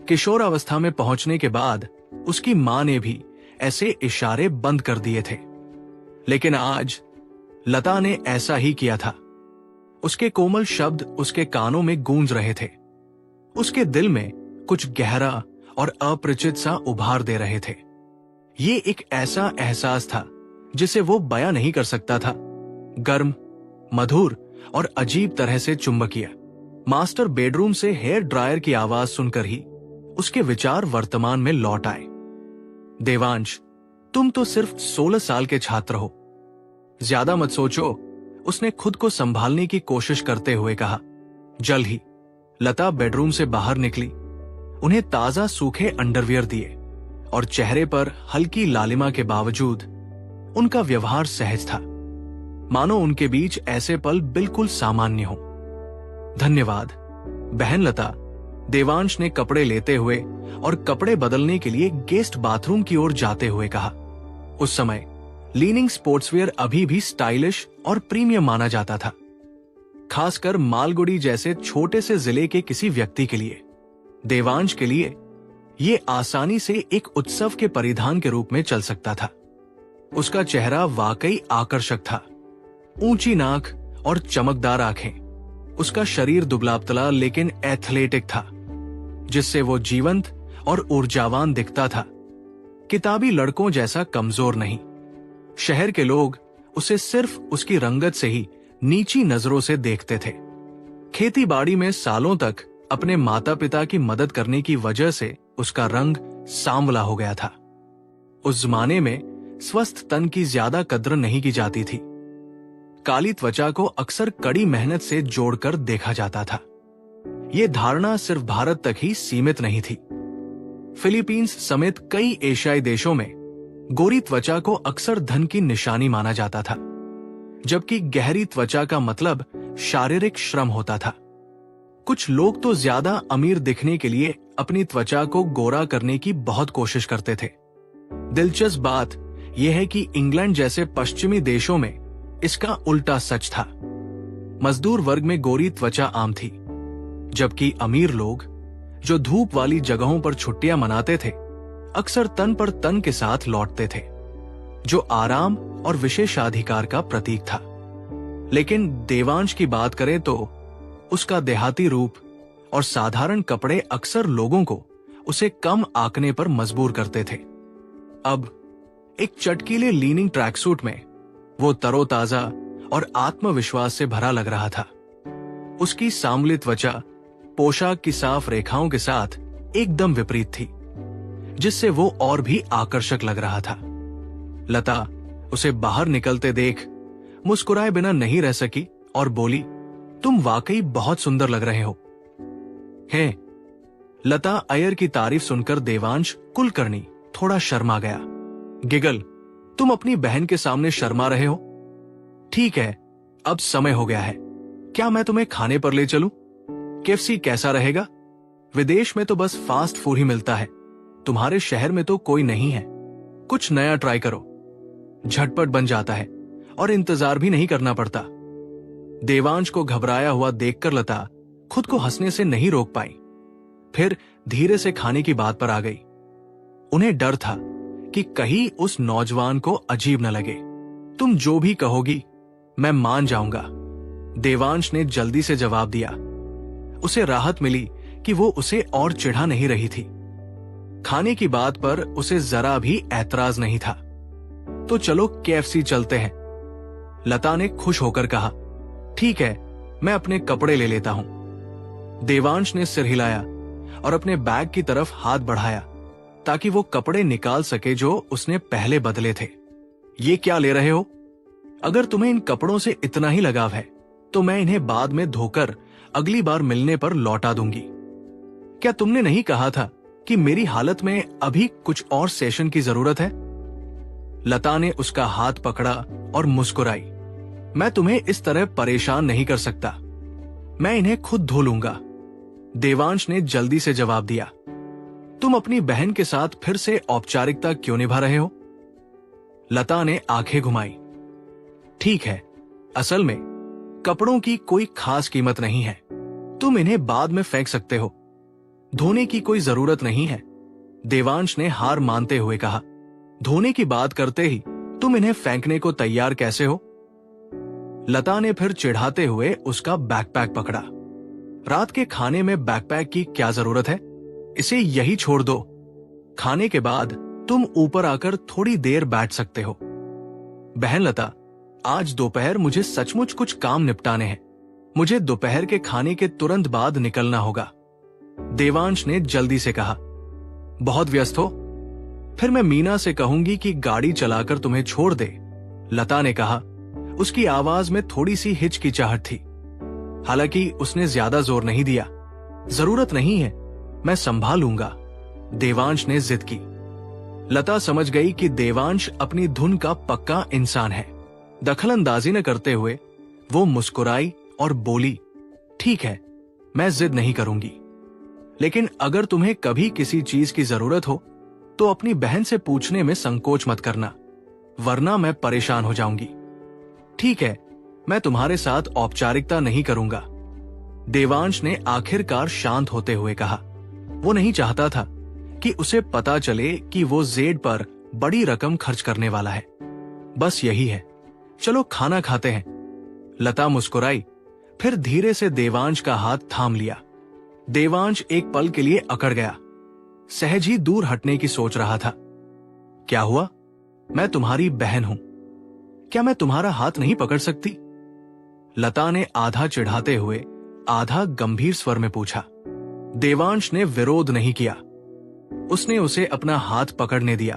किशोर अवस्था में पहुंचने के बाद उसकी मां ने भी ऐसे इशारे बंद कर दिए थे, लेकिन आज लता ने ऐसा ही किया था। उसके कोमल शब्द उसके कानों में गूंज रहे थे। उसके दिल में कुछ गहरा और अपरिचित सा उभार दे रहे थे। ये एक ऐसा एहसास था जिसे वो बयां नहीं कर सकता था। गर्म, मधुर और अजीब तरह से चुंबकीय। मास्टर बेडरूम से हेयर ड्रायर की आवाज सुनकर ही उसके विचार वर्तमान में लौट आए। देवांश, तुम तो सिर्फ 16 साल के छात्र हो, ज्यादा मत सोचो, उसने खुद को संभालने की कोशिश करते हुए कहा। जल्द ही लता बेडरूम से बाहर निकली। उन्हें ताजा सूखे अंडरवियर दिए और चेहरे पर हल्की लालिमा के बावजूद उनका व्यवहार सहज था, मानो उनके बीच ऐसे पल बिल्कुल सामान्य हो। धन्यवाद बहन लता, देवांश ने कपड़े लेते हुए और कपड़े बदलने के लिए गेस्ट बाथरूम की ओर जाते हुए कहा। उस समय लीनिंग स्पोर्ट्सवियर अभी भी स्टाइलिश और प्रीमियम माना जाता था, खासकर मालगुडी जैसे छोटे से जिले के किसी व्यक्ति के लिए। देवांश के लिए ये आसानी से एक उत्सव के परिधान के रूप में चल सकता था। उसका चेहरा वाकई आकर्षक था, ऊंची नाक और चमकदार आंखें। उसका शरीर दुबला-पतला लेकिन एथलेटिक था, जिससे वो जीवंत और ऊर्जावान दिखता था, किताबी लड़कों जैसा कमजोर नहीं। शहर के लोग उसे सिर्फ उसकी रंगत से ही नीची नजरों से देखते थे। खेती बाड़ी में सालों तक अपने माता पिता की मदद करने की वजह से उसका रंग सांवला हो गया था। उस जमाने में स्वस्थ तन की ज्यादा कद्र नहीं की जाती थी। काली त्वचा को अक्सर कड़ी मेहनत से जोड़कर देखा जाता था। ये धारणा सिर्फ भारत तक ही सीमित नहीं थी। फिलीपींस समेत कई एशियाई देशों में गोरी त्वचा को अक्सर धन की निशानी माना जाता था, जबकि गहरी त्वचा का मतलब शारीरिक श्रम होता था। कुछ लोग तो ज्यादा अमीर दिखने के लिए अपनी त्वचा को गोरा करने की बहुत कोशिश करते थे। दिलचस्प बात यह है कि इंग्लैंड जैसे पश्चिमी देशों में इसका उल्टा सच था। मजदूर वर्ग में गोरी त्वचा आम थी, जबकि अमीर लोग जो धूप वाली जगहों पर छुट्टियां मनाते थे अक्सर तन पर तन के साथ लौटते थे, जो आराम और विशेषाधिकार का प्रतीक था। लेकिन देवांश की बात करें तो उसका देहाती रूप और साधारण कपड़े अक्सर लोगों को उसे कम आंकने पर मजबूर करते थे। अब एक चटकीले लीनिंग ट्रैक सूट में वो तरोताजा और आत्मविश्वास से भरा लग रहा था। उसकी सांवली त्वचा पोशाक की साफ रेखाओं के साथ एकदम विपरीत थी, जिससे वो और भी आकर्षक लग रहा था। लता उसे बाहर निकलते देख मुस्कुराए बिना नहीं रह सकी और बोली, तुम वाकई बहुत सुंदर लग रहे हो। हैं? लता अय्यर की तारीफ सुनकर देवांश कुलकर्णी थोड़ा शर्मा गया। गिगल, तुम अपनी बहन के सामने शर्मा रहे हो? ठीक है, अब समय हो गया है, क्या मैं तुम्हें खाने पर ले चलूं? केएफसी कैसा रहेगा? विदेश में तो बस फास्ट फूड ही मिलता है, तुम्हारे शहर में तो कोई नहीं है। कुछ नया ट्राई करो। झटपट बन जाता है और इंतजार भी नहीं करना पड़ता। देवांश को घबराया हुआ देखकर लता खुद को हंसने से नहीं रोक पाई। फिर धीरे से खाने की बात पर आ गई। उन्हें डर था कि कहीं उस नौजवान को अजीब न लगे। तुम जो भी कहोगी मैं मान जाऊंगा, देवांश ने जल्दी से जवाब दिया। उसे राहत मिली कि वो उसे और चिढ़ा नहीं रही थी। खाने की बात पर उसे जरा भी ऐतराज नहीं था। तो चलो KFC चलते हैं, लता ने खुश होकर कहा। ठीक है, मैं अपने कपड़े ले लेता हूं। देवांश ने सिर हिलाया और अपने बैग की तरफ हाथ बढ़ाया ताकि वो कपड़े निकाल सके जो उसने पहले बदले थे। ये क्या ले रहे हो? अगर तुम्हें इन कपड़ों से इतना ही लगाव है तो मैं इन्हें बाद में धोकर अगली बार मिलने पर लौटा दूंगी। क्या तुमने नहीं कहा था कि मेरी हालत में अभी कुछ और सेशन की जरूरत है? लता ने उसका हाथ पकड़ा और मुस्कुराई। मैं तुम्हें इस तरह परेशान नहीं कर सकता, मैं इन्हें खुद धो लूंगा, देवांश ने जल्दी से जवाब दिया। तुम अपनी बहन के साथ फिर से औपचारिकता क्यों निभा रहे हो? लता ने आंखें घुमाई। ठीक है, असल में कपड़ों की कोई खास कीमत नहीं है, तुम इन्हें बाद में फेंक सकते हो, धोने की कोई जरूरत नहीं है, देवांश ने हार मानते हुए कहा। धोने की बात करते ही तुम इन्हें फेंकने को तैयार कैसे हो? लता ने फिर चिढ़ाते हुए उसका बैकपैक पकड़ा। रात के खाने में बैकपैक की क्या जरूरत है? इसे यही छोड़ दो। खाने के बाद तुम ऊपर आकर थोड़ी देर बैठ सकते हो। बहन लता, आज दोपहर मुझे सचमुच कुछ काम निपटाने हैं। मुझे दोपहर के खाने के तुरंत बाद निकलना होगा, देवांश ने जल्दी से कहा। बहुत व्यस्त हो? फिर मैं मीना से कहूंगी कि गाड़ी चलाकर तुम्हें छोड़ दे, लता ने कहा। उसकी आवाज में थोड़ी सी हिचकिचाहट थी। हालांकि उसने ज्यादा जोर नहीं दिया। जरूरत नहीं है, मैं संभाल लूंगा, देवांश ने जिद की। लता समझ गई कि देवांश अपनी धुन का पक्का इंसान है। दखलंदाजी न करते हुए वो मुस्कुराई और बोली, ठीक है, मैं जिद नहीं करूंगी, लेकिन अगर तुम्हें कभी किसी चीज की जरूरत हो तो अपनी बहन से पूछने में संकोच मत करना, वरना मैं परेशान हो जाऊंगी। ठीक है, मैं तुम्हारे साथ औपचारिकता नहीं करूंगा, देवांश ने आखिरकार शांत होते हुए कहा। वो नहीं चाहता था कि उसे पता चले कि वो जेड पर बड़ी रकम खर्च करने वाला है। बस यही है, चलो खाना खाते हैं, लता मुस्कुराई, फिर धीरे से देवांश का हाथ थाम लिया। देवांश एक पल के लिए अकड़ गया, सहज ही दूर हटने की सोच रहा था। क्या हुआ? मैं तुम्हारी बहन हूं, क्या मैं तुम्हारा हाथ नहीं पकड़ सकती? लता ने आधा चिढ़ाते हुए आधा गंभीर स्वर में पूछा। देवांश ने विरोध नहीं किया, उसने उसे अपना हाथ पकड़ने दिया।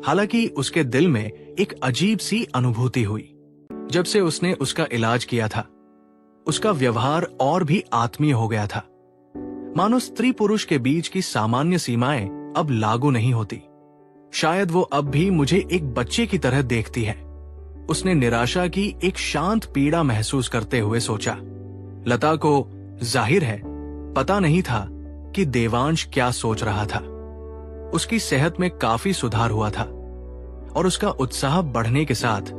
हालांकि उसके दिल में एक अजीब सी अनुभूति हुई। जब से उसने उसका इलाज किया था, उसका व्यवहार और भी आत्मीय हो गया था, मानो स्त्री पुरुष के बीच की सामान्य सीमाएं अब लागू नहीं होती। शायद वो अब भी मुझे एक बच्चे की तरह देखती है, उसने निराशा की एक शांत पीड़ा महसूस करते हुए सोचा। लता को जाहिर है पता नहीं था कि देवांश क्या सोच रहा था। उसकी सेहत में काफी सुधार हुआ था और उसका उत्साह बढ़ने के साथ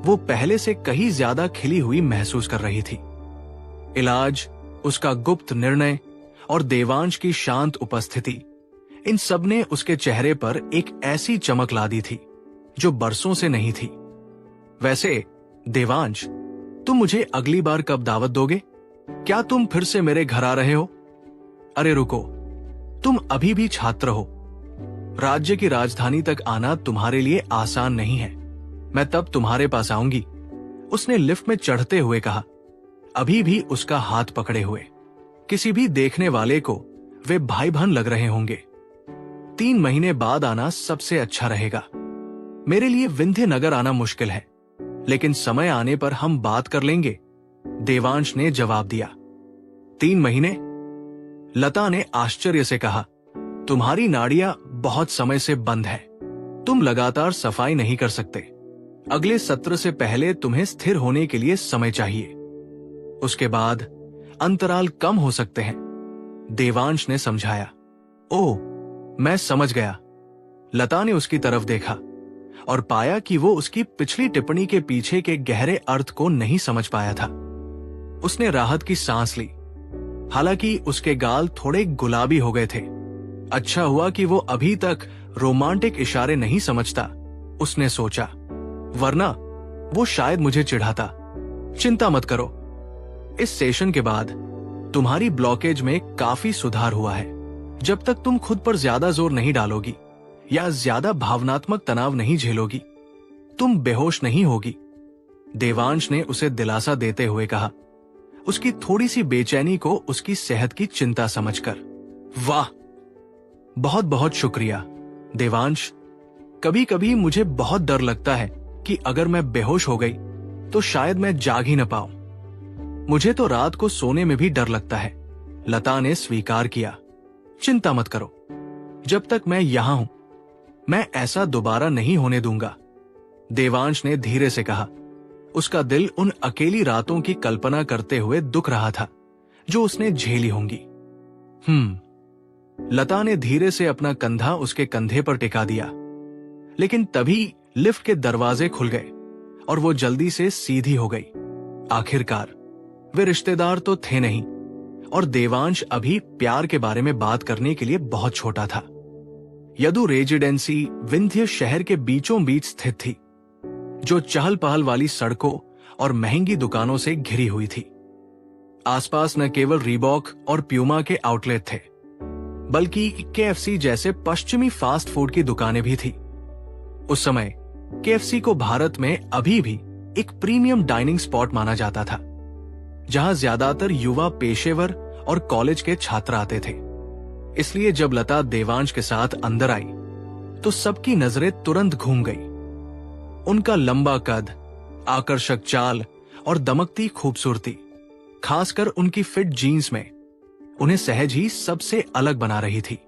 वो पहले से कहीं ज्यादा खिली हुई महसूस कर रही थी। इलाज, उसका गुप्त निर्णय और देवांश की शांत उपस्थिति, इन सब ने उसके चेहरे पर एक ऐसी चमक ला दी थी जो बरसों से नहीं थी। वैसे देवांश, तुम मुझे अगली बार कब दावत दोगे? क्या तुम फिर से मेरे घर आ रहे हो? अरे रुको, तुम अभी भी छात्र हो, राज्य की राजधानी तक आना तुम्हारे लिए आसान नहीं है, मैं तब तुम्हारे पास आऊंगी, उसने लिफ्ट में चढ़ते हुए कहा, अभी भी उसका हाथ पकड़े हुए। किसी भी देखने वाले को वे भाई बहन लग रहे होंगे। 3 महीने बाद आना सबसे अच्छा रहेगा। मेरे लिए विंध्यनगर आना मुश्किल है, लेकिन समय आने पर हम बात कर लेंगे, देवांश ने जवाब दिया। 3 महीने? लता ने आश्चर्य से कहा, तुम्हारी नाड़ियां बहुत समय से बंद है, तुम लगातार सफाई नहीं कर सकते। अगले सत्र से पहले तुम्हें स्थिर होने के लिए समय चाहिए, उसके बाद अंतराल कम हो सकते हैं, देवांश ने समझाया। ओह, मैं समझ गया, लता ने उसकी तरफ देखा और पाया कि वो उसकी पिछली टिप्पणी के पीछे के गहरे अर्थ को नहीं समझ पाया था। उसने राहत की सांस ली। हालांकि उसके गाल थोड़े गुलाबी हो गए थे। अच्छा हुआ कि वो अभी तक रोमांटिक इशारे नहीं समझता, उसने सोचा, वरना वो शायद मुझे चिढ़ाता। चिंता मत करो, इस सेशन के बाद तुम्हारी ब्लॉकेज में काफी सुधार हुआ है। जब तक तुम खुद पर ज्यादा जोर नहीं डालोगी या ज्यादा भावनात्मक तनाव नहीं झेलोगी, तुम बेहोश नहीं होगी। देवांश ने उसे दिलासा देते हुए कहा, उसकी थोड़ी सी बेचैनी को उसकी सेहत की चिंता समझकर। वाह, बहुत बहुत शुक्रिया देवांश। कभी कभी मुझे बहुत डर लगता है कि अगर मैं बेहोश हो गई तो शायद मैं जाग ही न पाऊं। मुझे तो रात को सोने में भी डर लगता है, लता ने स्वीकार किया। चिंता मत करो, जब तक मैं यहां हूं मैं ऐसा दोबारा नहीं होने दूंगा, देवांश ने धीरे से कहा। उसका दिल उन अकेली रातों की कल्पना करते हुए दुख रहा था जो उसने झेली होंगी। लता ने धीरे से अपना कंधा उसके कंधे पर टिका दिया, लेकिन तभी लिफ्ट के दरवाजे खुल गए और वो जल्दी से सीधी हो गई। आखिरकार वे रिश्तेदार तो थे नहीं और देवांश अभी प्यार के बारे में बात करने के लिए बहुत छोटा था। यदु रेजिडेंसी विंध्य शहर के बीचों बीच स्थित थी, जो चहल पहल वाली सड़कों और महंगी दुकानों से घिरी हुई थी। आसपास न केवल रीबॉक और प्यूमा के आउटलेट थे, बल्कि केएफसी जैसे पश्चिमी फास्ट फूड की दुकानें भी थी। उस समय केएफसी को भारत में अभी भी एक प्रीमियम डाइनिंग स्पॉट माना जाता था, जहां ज्यादातर युवा पेशेवर और कॉलेज के छात्र आते थे। इसलिए जब लता देवांश के साथ अंदर आई तो सबकी नजरें तुरंत घूम गई। उनका लंबा कद, आकर्षक चाल और दमकती खूबसूरती, खासकर उनकी फिट जीन्स में, उन्हें सहज ही सबसे अलग बना रही थी।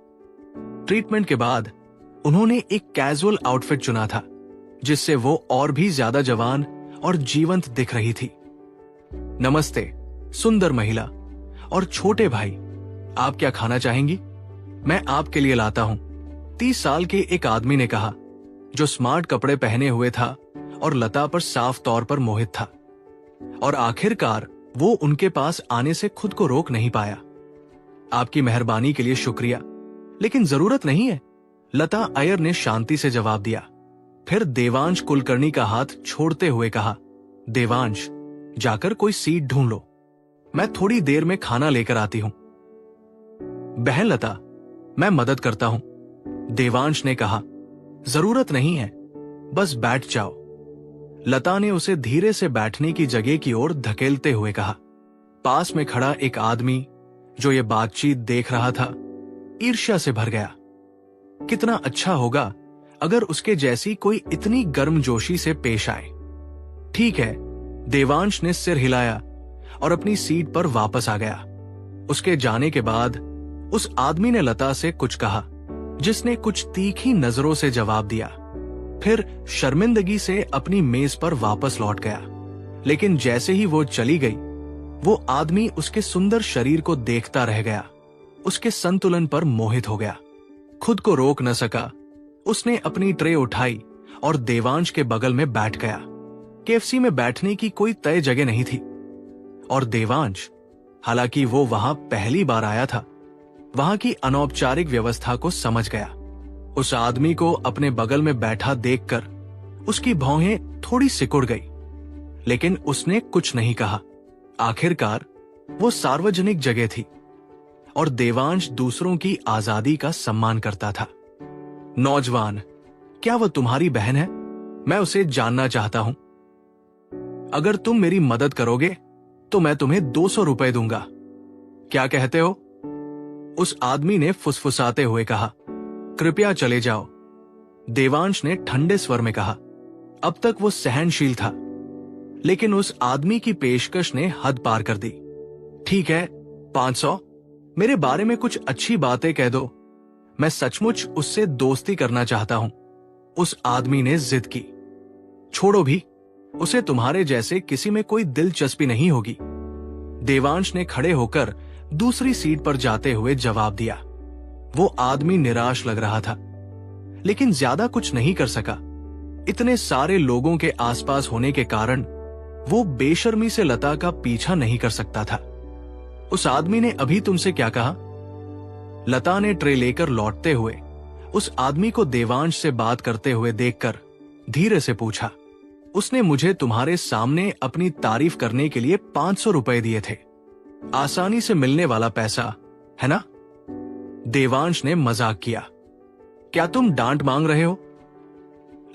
ट्रीटमेंट के बाद उन्होंने एक कैजुअल आउटफिट चुना था, जिससे वो और भी ज्यादा जवान और जीवंत दिख रही थी। नमस्ते सुंदर महिला और छोटे भाई, आप क्या खाना चाहेंगी? मैं आपके लिए लाता हूं, 30 साल के एक आदमी ने कहा, जो स्मार्ट कपड़े पहने हुए था और लता पर साफ तौर पर मोहित था। और आखिरकार वो उनके पास आने से खुद को रोक नहीं पाया। आपकी मेहरबानी के लिए शुक्रिया, लेकिन जरूरत नहीं है, लता अय्यर ने शांति से जवाब दिया। फिर देवांश कुलकर्णी का हाथ छोड़ते हुए कहा, देवांश, जाकर कोई सीट ढूंढ लो, मैं थोड़ी देर में खाना लेकर आती हूं। बहन लता, मैं मदद करता हूं, देवांश ने कहा। जरूरत नहीं है, बस बैठ जाओ, लता ने उसे धीरे से बैठने की जगह की ओर धकेलते हुए कहा। पास में खड़ा एक आदमी जो ये बातचीत देख रहा था, ईर्ष्या से भर गया। कितना अच्छा होगा अगर उसके जैसी कोई इतनी गर्मजोशी से पेश आए। ठीक है, देवांश ने सिर हिलाया और अपनी सीट पर वापस आ गया। उसके जाने के बाद उस आदमी ने लता से कुछ कहा, जिसने कुछ तीखी नजरों से जवाब दिया। फिर शर्मिंदगी से अपनी मेज पर वापस लौट गया। लेकिन जैसे ही वो चली गई, वो आदमी उसके सुंदर शरीर को देखता रह गया, उसके संतुलन पर मोहित हो गया। खुद को रोक न सका, उसने अपनी ट्रे उठाई और देवांश के बगल में बैठ गया। केएफसी में बैठने की कोई तय जगह नहीं थी और देवांश, हालांकि वो वहां पहली बार आया था, वहां की अनौपचारिक व्यवस्था को समझ गया। उस आदमी को अपने बगल में बैठा देखकर उसकी भौहें थोड़ी सिकुड़ गई, लेकिन उसने कुछ नहीं कहा। आखिरकार वो सार्वजनिक जगह थी और देवांश दूसरों की आजादी का सम्मान करता था। नौजवान, क्या वह तुम्हारी बहन है? मैं उसे जानना चाहता हूं। अगर तुम मेरी मदद करोगे तो मैं तुम्हें 200 रुपए दूंगा। क्या कहते हो? उस आदमी ने फुसफुसाते हुए कहा। कृपया चले जाओ, देवांश ने ठंडे स्वर में कहा। अब तक वो सहनशील था, लेकिन उस आदमी की पेशकश ने हद पार कर दी। ठीक है, 500, मेरे बारे में कुछ अच्छी बातें कह दो, मैं सचमुच उससे दोस्ती करना चाहता हूं। उस आदमी ने जिद की। छोड़ो भी, उसे तुम्हारे जैसे किसी में कोई दिलचस्पी नहीं होगी, देवांश ने खड़े होकर दूसरी सीट पर जाते हुए जवाब दिया। वो आदमी निराश लग रहा था, लेकिन ज्यादा कुछ नहीं कर सका। इतने सारे लोगों के आसपास होने के कारण वो बेशर्मी से लता का पीछा नहीं कर सकता था। उस आदमी ने अभी तुमसे क्या कहा? लता ने ट्रे लेकर लौटते हुए उस आदमी को देवांश से बात करते हुए देखकर धीरे से पूछा। उसने मुझे तुम्हारे सामने अपनी तारीफ करने के लिए 500 रुपए दिए थे। आसानी से मिलने वाला पैसा है ना? देवांश ने मजाक किया। क्या तुम डांट मांग रहे हो?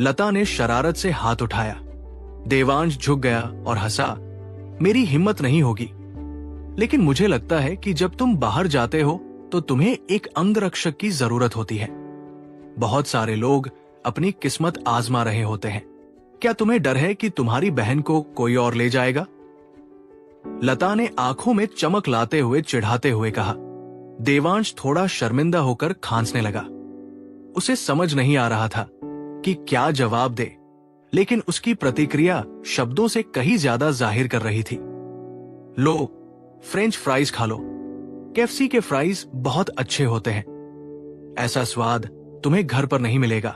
लता ने शरारत से हाथ उठाया। देवांश झुक गया और हंसा। मेरी हिम्मत नहीं होगी, लेकिन मुझे लगता है कि जब तुम बाहर जाते हो तो तुम्हें एक अंगरक्षक की जरूरत होती है। बहुत सारे लोग अपनी किस्मत आजमा रहे होते हैं। क्या तुम्हें डर है कि तुम्हारी बहन को कोई और ले जाएगा? लता ने आंखों में चमक लाते हुए चिढ़ाते हुए कहा। देवांश थोड़ा शर्मिंदा होकर खांसने लगा। उसे समझ नहीं आ रहा था कि क्या जवाब दे, लेकिन उसकी प्रतिक्रिया शब्दों से कहीं ज्यादा जाहिर कर रही थी। लो, फ्रेंच फ्राइज खा लो। केएफसी के फ्राइज बहुत अच्छे होते हैं। ऐसा स्वाद तुम्हें घर पर नहीं मिलेगा।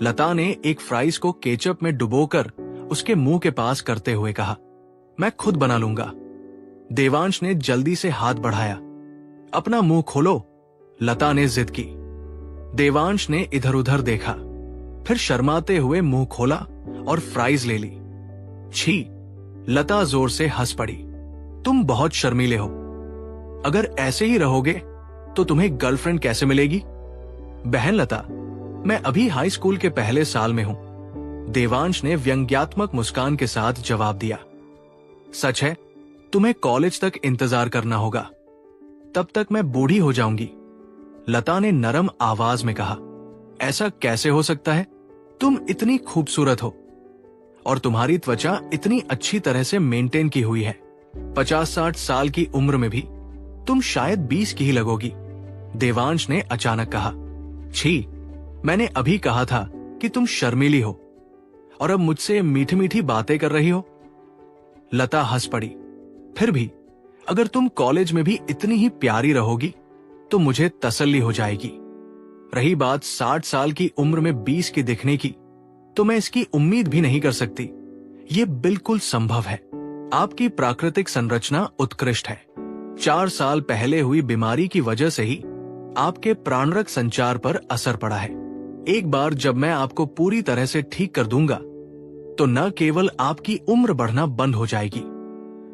लता ने एक फ्राइज को केचप में डुबोकर उसके मुंह के पास करते हुए कहा। मैं खुद बना लूंगा। देवांश ने जल्दी से हाथ बढ़ाया। अपना मुंह खोलो, लता ने जिद की। देवांश ने इधर उधर देखा, फिर शर्माते हुए मुंह खोला और फ्राइज ले ली। छी! लता जोर से हंस पड़ी। तुम बहुत शर्मीले हो। अगर ऐसे ही रहोगे तो तुम्हें गर्लफ्रेंड कैसे मिलेगी? बहन लता, मैं अभी हाई स्कूल के पहले साल में हूं। देवांश ने व्यंग्यात्मक मुस्कान के साथ जवाब दिया। सच है, तुम्हें कॉलेज तक इंतजार करना होगा। तब तक मैं बूढ़ी हो जाऊंगी। लता ने नरम आवाज में कहा। ऐसा कैसे हो सकता है? तुम इतनी खूबसूरत हो और तुम्हारी त्वचा इतनी अच्छी तरह से मेंटेन की हुई है। 50-60 साल की उम्र में भी तुम शायद 20 की ही लगोगी। देवांश ने अचानक कहा। छी! मैंने अभी कहा था कि तुम शर्मीली हो और अब मुझसे मीठी मीठी बातें कर रही हो। लता हंस पड़ी। फिर भी अगर तुम कॉलेज में भी इतनी ही प्यारी रहोगी तो मुझे तसल्ली हो जाएगी। रही बात 60 साल की उम्र में 20 की दिखने की, तो मैं इसकी उम्मीद भी नहीं कर सकती। ये बिल्कुल संभव है। आपकी प्राकृतिक संरचना उत्कृष्ट है। 4 साल पहले हुई बीमारी की वजह से ही आपके प्राणरक संचार पर असर पड़ा है। एक बार जब मैं आपको पूरी तरह से ठीक कर दूंगा तो न केवल आपकी उम्र बढ़ना बंद हो जाएगी,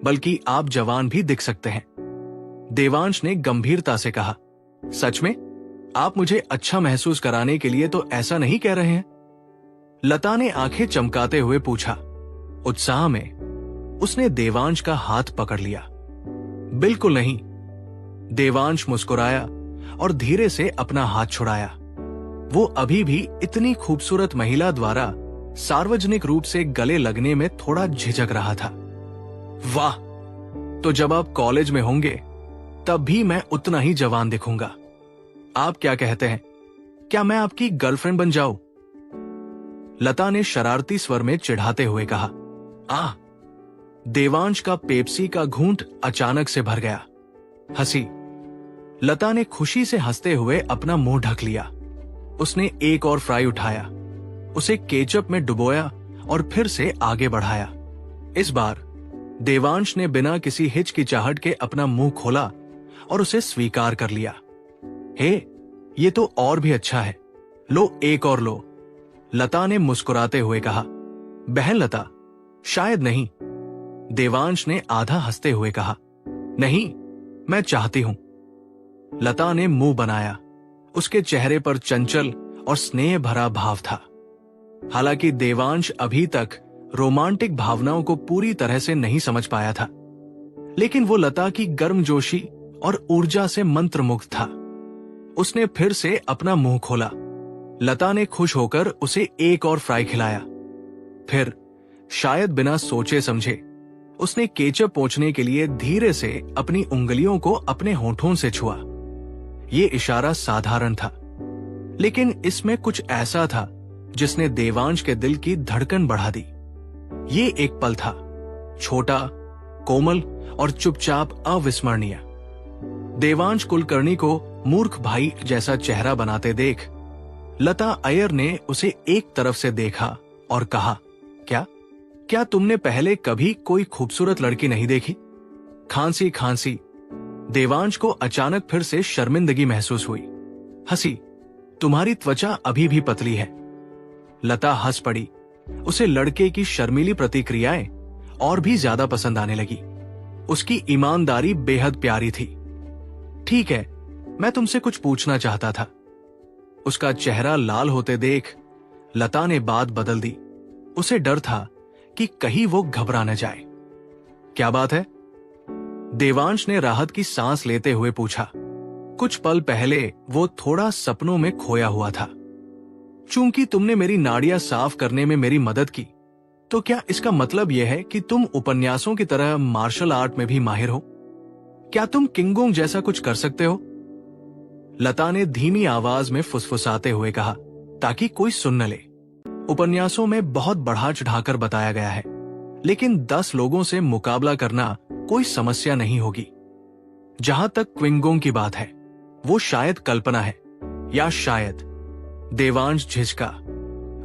बल्कि आप जवान भी दिख सकते हैं। देवांश ने गंभीरता से कहा। सच में? आप मुझे अच्छा महसूस कराने के लिए तो ऐसा नहीं कह रहे हैं? लता ने आंखें चमकाते हुए पूछा। उत्साह में उसने देवांश का हाथ पकड़ लिया। बिल्कुल नहीं। देवांश मुस्कुराया और धीरे से अपना हाथ छुड़ाया। वो अभी भी इतनी खूबसूरत महिला द्वारा सार्वजनिक रूप से गले लगने में थोड़ा झिझक रहा था। वाह! तो जब आप कॉलेज में होंगे तब भी मैं उतना ही जवान दिखूंगा। आप क्या कहते हैं? क्या मैं आपकी गर्लफ्रेंड बन जाऊं? लता ने शरारती स्वर में चिढ़ाते हुए कहा। आह! देवांश का पेप्सी का घूंट अचानक से भर गया। हंसी। लता ने खुशी से हंसते हुए अपना मुंह ढक लिया। उसने एक और फ्राई उठाया, उसे केचप में डुबोया और फिर से आगे बढ़ाया। इस बार देवांश ने बिना किसी हिचकिचाहट के अपना मुंह खोला और उसे स्वीकार कर लिया। हे, ये तो और भी अच्छा है। लो, एक और लो। लता ने मुस्कुराते हुए कहा। बहन लता, शायद नहीं। देवांश ने आधा हंसते हुए कहा। नहीं, मैं चाहती हूं। लता ने मुंह बनाया। उसके चेहरे पर चंचल और स्नेह भरा भाव था। हालांकि देवांश अभी तक रोमांटिक भावनाओं को पूरी तरह से नहीं समझ पाया था, लेकिन वो लता की गर्मजोशी और ऊर्जा से मंत्रमुग्ध था। उसने फिर से अपना मुंह खोला। लता ने खुश होकर उसे एक और फ्राई खिलाया। फिर शायद बिना सोचे समझे उसने केचप पोंछने के लिए धीरे से अपनी उंगलियों को अपने होठों से छुआ। ये इशारा साधारण था, लेकिन इसमें कुछ ऐसा था जिसने देवांश के दिल की धड़कन बढ़ा दी। ये एक पल था, छोटा, कोमल और चुपचाप अविस्मरणीय। देवांश कुलकर्णी को मूर्ख भाई जैसा चेहरा बनाते देख लता अय्यर ने उसे एक तरफ से देखा और कहा, क्या क्या तुमने पहले कभी कोई खूबसूरत लड़की नहीं देखी? खांसी खांसी देवांश को अचानक फिर से शर्मिंदगी महसूस हुई। हंसी, तुम्हारी त्वचा अभी भी पतली है। लता हंस पड़ी। उसे लड़के की शर्मीली प्रतिक्रियाएं और भी ज्यादा पसंद आने लगी। उसकी ईमानदारी बेहद प्यारी थी। ठीक है, मैं तुमसे कुछ पूछना चाहता था। उसका चेहरा लाल होते देख लता ने बात बदल दी। उसे डर था कि कहीं वो घबरा न जाए। क्या बात है? देवांश ने राहत की सांस लेते हुए पूछा। कुछ पल पहले वो थोड़ा सपनों में खोया हुआ था। चूंकि तुमने मेरी नाड़ियां साफ करने में मेरी मदद की, तो क्या इसका मतलब यह है कि तुम उपन्यासों की तरह मार्शल आर्ट में भी माहिर हो? क्या तुम किंगोंग जैसा कुछ कर सकते हो? लता ने धीमी आवाज में फुसफुसाते हुए कहा, ताकि कोई सुन न ले। उपन्यासों में बहुत बढ़ा चढ़ाकर बताया गया है, लेकिन 10 लोगों से मुकाबला करना कोई समस्या नहीं होगी। जहां तक क्विंगोंग की बात है, वो शायद कल्पना है, या शायद। देवांश झिझका।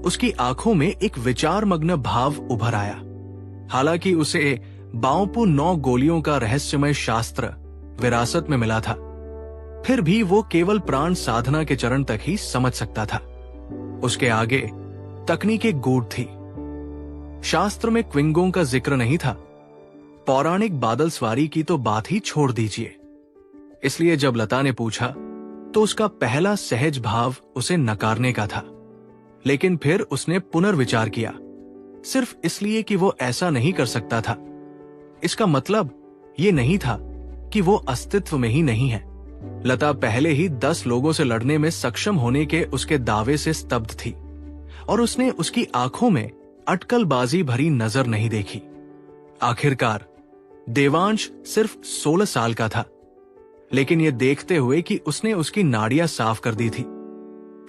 उसकी आंखों में एक विचारमग्न भाव उभर आया। हालांकि उसे बाओपू 9 गोलियों का रहस्यमय शास्त्र विरासत में मिला था, फिर भी वो केवल प्राण साधना के चरण तक ही समझ सकता था। उसके आगे तकनीकें गूढ़ थी। शास्त्र में क्विंगोंग का जिक्र नहीं था। पौराणिक बादल सवारी की तो बात ही छोड़ दीजिए। इसलिए जब लता ने पूछा, तो उसका पहला सहज भाव उसे नकारने का था। लेकिन फिर उसने पुनर्विचार किया, सिर्फ इसलिए कि वो ऐसा नहीं कर सकता था। इसका मतलब ये नहीं था कि वो अस्तित्व में ही नहीं है। लता पहले ही 10 लोगों से लड़ने में सक्षम होने के उसके दावे से स्तब्ध थी, और उसने उसकी आंखों में अटकलबाजी भरी नजर नहीं देखी। आखिरकार देवांश सिर्फ 16 साल का था, लेकिन यह देखते हुए कि उसने उसकी नाड़ियां साफ कर दी थी,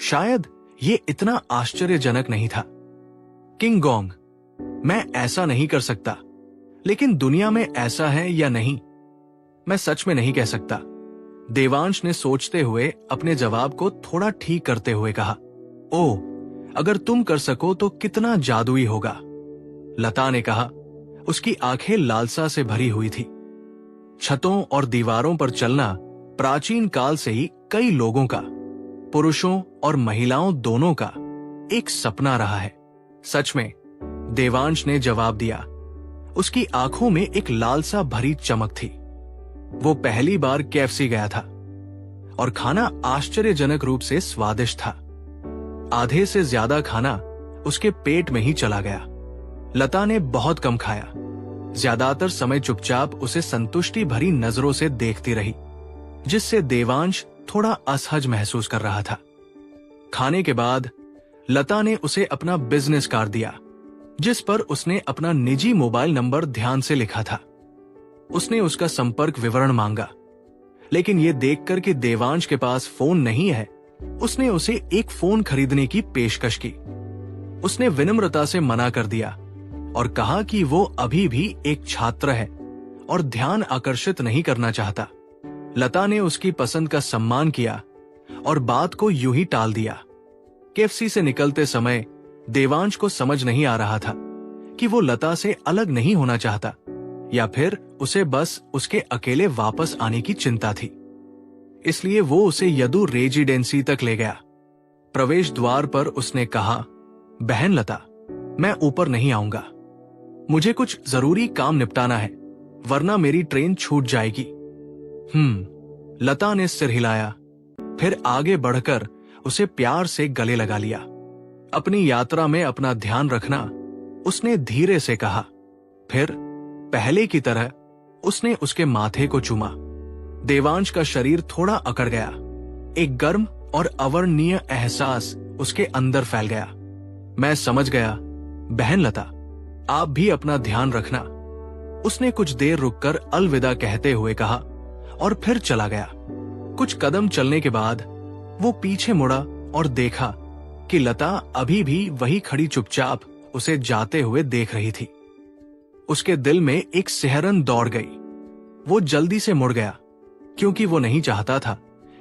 शायद ये इतना आश्चर्यजनक नहीं था। किंगोंग, मैं ऐसा नहीं कर सकता, लेकिन दुनिया में ऐसा है या नहीं, मैं सच में नहीं कह सकता। देवांश ने सोचते हुए अपने जवाब को थोड़ा ठीक करते हुए कहा, ओह, अगर तुम कर सको तो कितना जादुई होगा। लता ने कहा। उसकी आंखें लालसा से भरी हुई थी। छतों और दीवारों पर चलना प्राचीन काल से ही कई लोगों का, पुरुषों और महिलाओं दोनों का एक सपना रहा है। सच में, देवांश ने जवाब दिया। उसकी आंखों में एक लालसा भरी चमक थी। वो पहली बार केएफसी गया था, और खाना आश्चर्यजनक रूप से स्वादिष्ट था। आधे से ज्यादा खाना उसके पेट में ही चला गया। लता ने बहुत कम खाया, ज्यादातर समय चुपचाप उसे संतुष्टि भरी नजरों से देखती रही, जिससे देवांश थोड़ा असहज महसूस कर रहा था। खाने के बाद लता ने उसे अपना बिजनेस कार्ड दिया, जिस पर उसने अपना निजी मोबाइल नंबर ध्यान से लिखा था। उसने उसका संपर्क विवरण मांगा, लेकिन यह देखकर कि देवांश के पास फोन नहीं है, उसने उसे एक फोन खरीदने की पेशकश की। उसने विनम्रता से मना कर दिया और कहा कि वो अभी भी एक छात्र है और ध्यान आकर्षित नहीं करना चाहता। लता ने उसकी पसंद का सम्मान किया और बात को यूं ही टाल दिया। केएफसी से निकलते समय देवांश को समझ नहीं आ रहा था कि वो लता से अलग नहीं होना चाहता, या फिर उसे बस उसके अकेले वापस आने की चिंता थी। इसलिए वो उसे यदु रेजिडेंसी तक ले गया। प्रवेश द्वार पर उसने कहा, बहन लता, मैं ऊपर नहीं आऊंगा। मुझे कुछ जरूरी काम निपटाना है, वरना मेरी ट्रेन छूट जाएगी। लता ने सिर हिलाया, फिर आगे बढ़कर उसे प्यार से गले लगा लिया। अपनी यात्रा में अपना ध्यान रखना, उसने धीरे से कहा। फिर पहले की तरह उसने उसके माथे को चूमा। देवांश का शरीर थोड़ा अकड़ गया। एक गर्म और अवर्णनीय एहसास उसके अंदर फैल गया। मैं समझ गया, बहन लता, आप भी अपना ध्यान रखना। उसने कुछ देर रुककर अलविदा कहते हुए कहा और फिर चला गया। कुछ कदम चलने के बाद वो पीछे मुड़ा और देखा कि लता अभी भी वही खड़ी चुपचाप उसे जाते हुए देख रही थी। उसके दिल में एक सिहरन दौड़ गई। वो जल्दी से मुड़ गया, क्योंकि वो नहीं चाहता था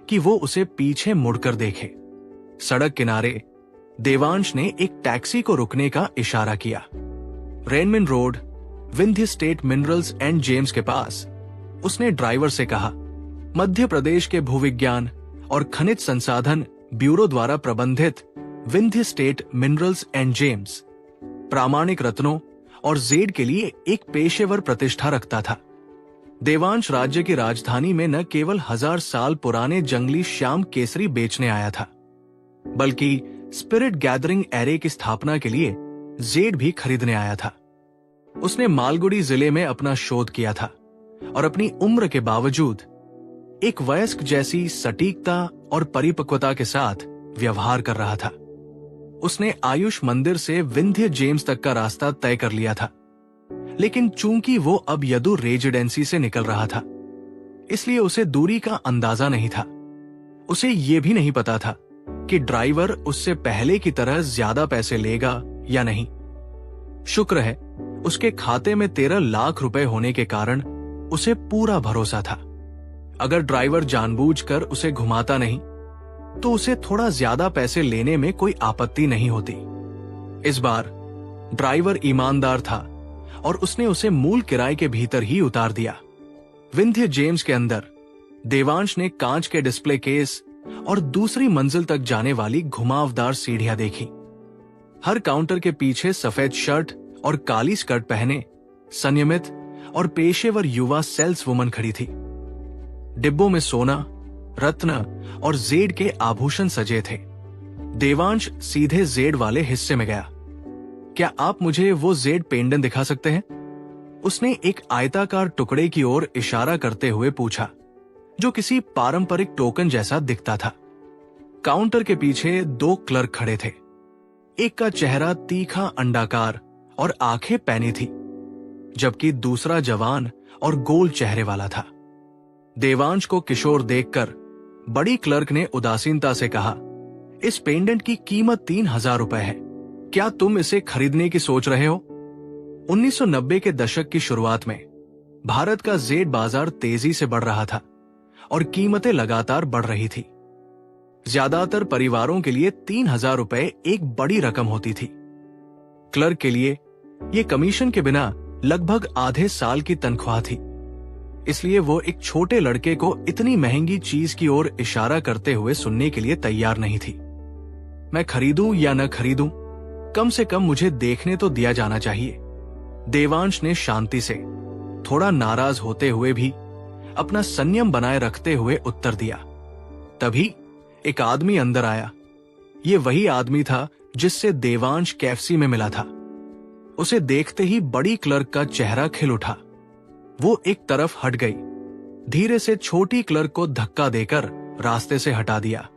कि वो उसे पीछे मुड़कर देखे। सड़क किनारे देवांश ने एक टैक्सी को रुकने का इशारा किया। Renmin road, Vindhya state minerals and James के पास उसने ड्राइवर से कहा, मध्य प्रदेश के भूविज्ञान और खनिज संसाधन ब्यूरो द्वारा प्रबंधित Vindhya state minerals and James प्रामाणिक रत्नों और जेड के लिए एक पेशेवर प्रतिष्ठा रखता था। देवांश राज्य की राजधानी में न केवल 1000 साल पुराने जंगली श्याम केसरी बेचने आया था, बल्कि स्पिरिट गैदरिंग एरे की स्थापना के लिए जेड भी खरीदने आया था। उसने मालगुडी जिले में अपना शोध किया था और अपनी उम्र के बावजूद एक वयस्क जैसी सटीकता और परिपक्वता के साथ व्यवहार कर रहा था। उसने आयुष मंदिर से विंध्य जेम्स तक का रास्ता तय कर लिया था, लेकिन चूंकि वो अब यदु रेजिडेंसी से निकल रहा था, इसलिए उसे दूरी का अंदाजा नहीं था। उसे ये भी नहीं पता था कि ड्राइवर उससे पहले की तरह ज्यादा पैसे लेगा या नहीं। शुक्र है उसके खाते में 13 लाख रुपए होने के कारण उसे पूरा भरोसा था। अगर ड्राइवर जानबूझकर उसे घुमाता नहीं तो उसे थोड़ा ज्यादा पैसे लेने में कोई आपत्ति नहीं होती। इस बार ड्राइवर ईमानदार था और उसने उसे मूल किराए के भीतर ही उतार दिया। विंध्य जेम्स के अंदर देवांश ने कांच के डिस्प्ले केस और दूसरी मंजिल तक जाने वाली घुमावदार सीढ़ियां देखी। हर काउंटर के पीछे सफेद शर्ट और काली स्कर्ट पहने संयमित और पेशेवर युवा सेल्स वुमन खड़ी थी। डिब्बों में सोना, रत्न और जेड के आभूषण सजे थे। देवांश सीधे जेड वाले हिस्से में गया। क्या आप मुझे वो जेड पेंडेंट दिखा सकते हैं? उसने एक आयताकार टुकड़े की ओर इशारा करते हुए पूछा, जो किसी पारंपरिक टोकन जैसा दिखता था। काउंटर के पीछे 2 क्लर्क खड़े थे। एक का चेहरा तीखा अंडाकार और आंखें पैनी थी, जबकि दूसरा जवान और गोल चेहरे वाला था। देवांश को किशोर देखकर बड़ी क्लर्क ने उदासीनता से कहा, इस पेंडेंट की कीमत 3000 रुपए है। क्या तुम इसे खरीदने की सोच रहे हो? 1990 के दशक की शुरुआत में भारत का जेड बाजार तेजी से बढ़ रहा था और कीमतें लगातार बढ़ रही थी। ज्यादातर परिवारों के लिए 3000 रुपए एक बड़ी रकम होती थी। क्लर्क के लिए यह कमीशन के बिना लगभग आधे साल की तनख्वाह थी। इसलिए वो एक छोटे लड़के को इतनी महंगी चीज की ओर इशारा करते हुए सुनने के लिए तैयार नहीं थी। मैं खरीदूं या न खरीदूं, कम से कम मुझे देखने तो दिया जाना चाहिए। देवांश ने शांति से, थोड़ा नाराज होते हुए भी अपना संयम बनाए रखते हुए उत्तर दिया। तभी एक आदमी अंदर आया। ये वही आदमी था जिससे देवांश कैफसी में मिला था। उसे देखते ही बड़ी क्लर्क का चेहरा खिल उठा। वो एक तरफ हट गई, धीरे से छोटी क्लर्क को धक्का देकर रास्ते से हटा दिया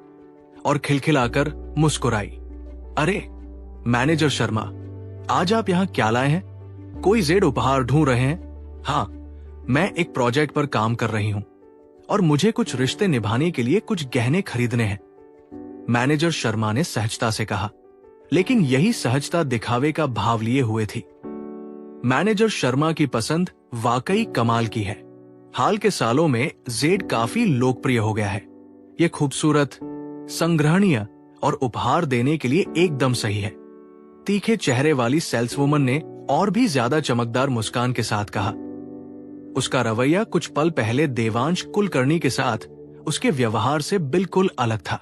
और खिलखिलाकर मुस्कुराई। अरे मैनेजर शर्मा, आज आप यहाँ क्या लाए हैं? कोई जेड उपहार ढूंढ रहे हैं? हाँ, मैं एक प्रोजेक्ट पर काम कर रही हूँ और मुझे कुछ रिश्ते निभाने के लिए कुछ गहने खरीदने हैं। मैनेजर शर्मा ने सहजता से कहा, लेकिन यही सहजता दिखावे का भाव लिए हुए थी। मैनेजर शर्मा की पसंद वाकई कमाल की है। हाल के सालों में जेड काफी लोकप्रिय हो गया है। यह खूबसूरत, संग्रहणीय और उपहार देने के लिए एकदम सही है। तीखे चेहरे वाली सेल्सवुमन ने और भी ज्यादा चमकदार मुस्कान के साथ कहा। उसका रवैया कुछ पल पहले देवांश कुलकर्णी के साथ उसके व्यवहार से बिल्कुल अलग था।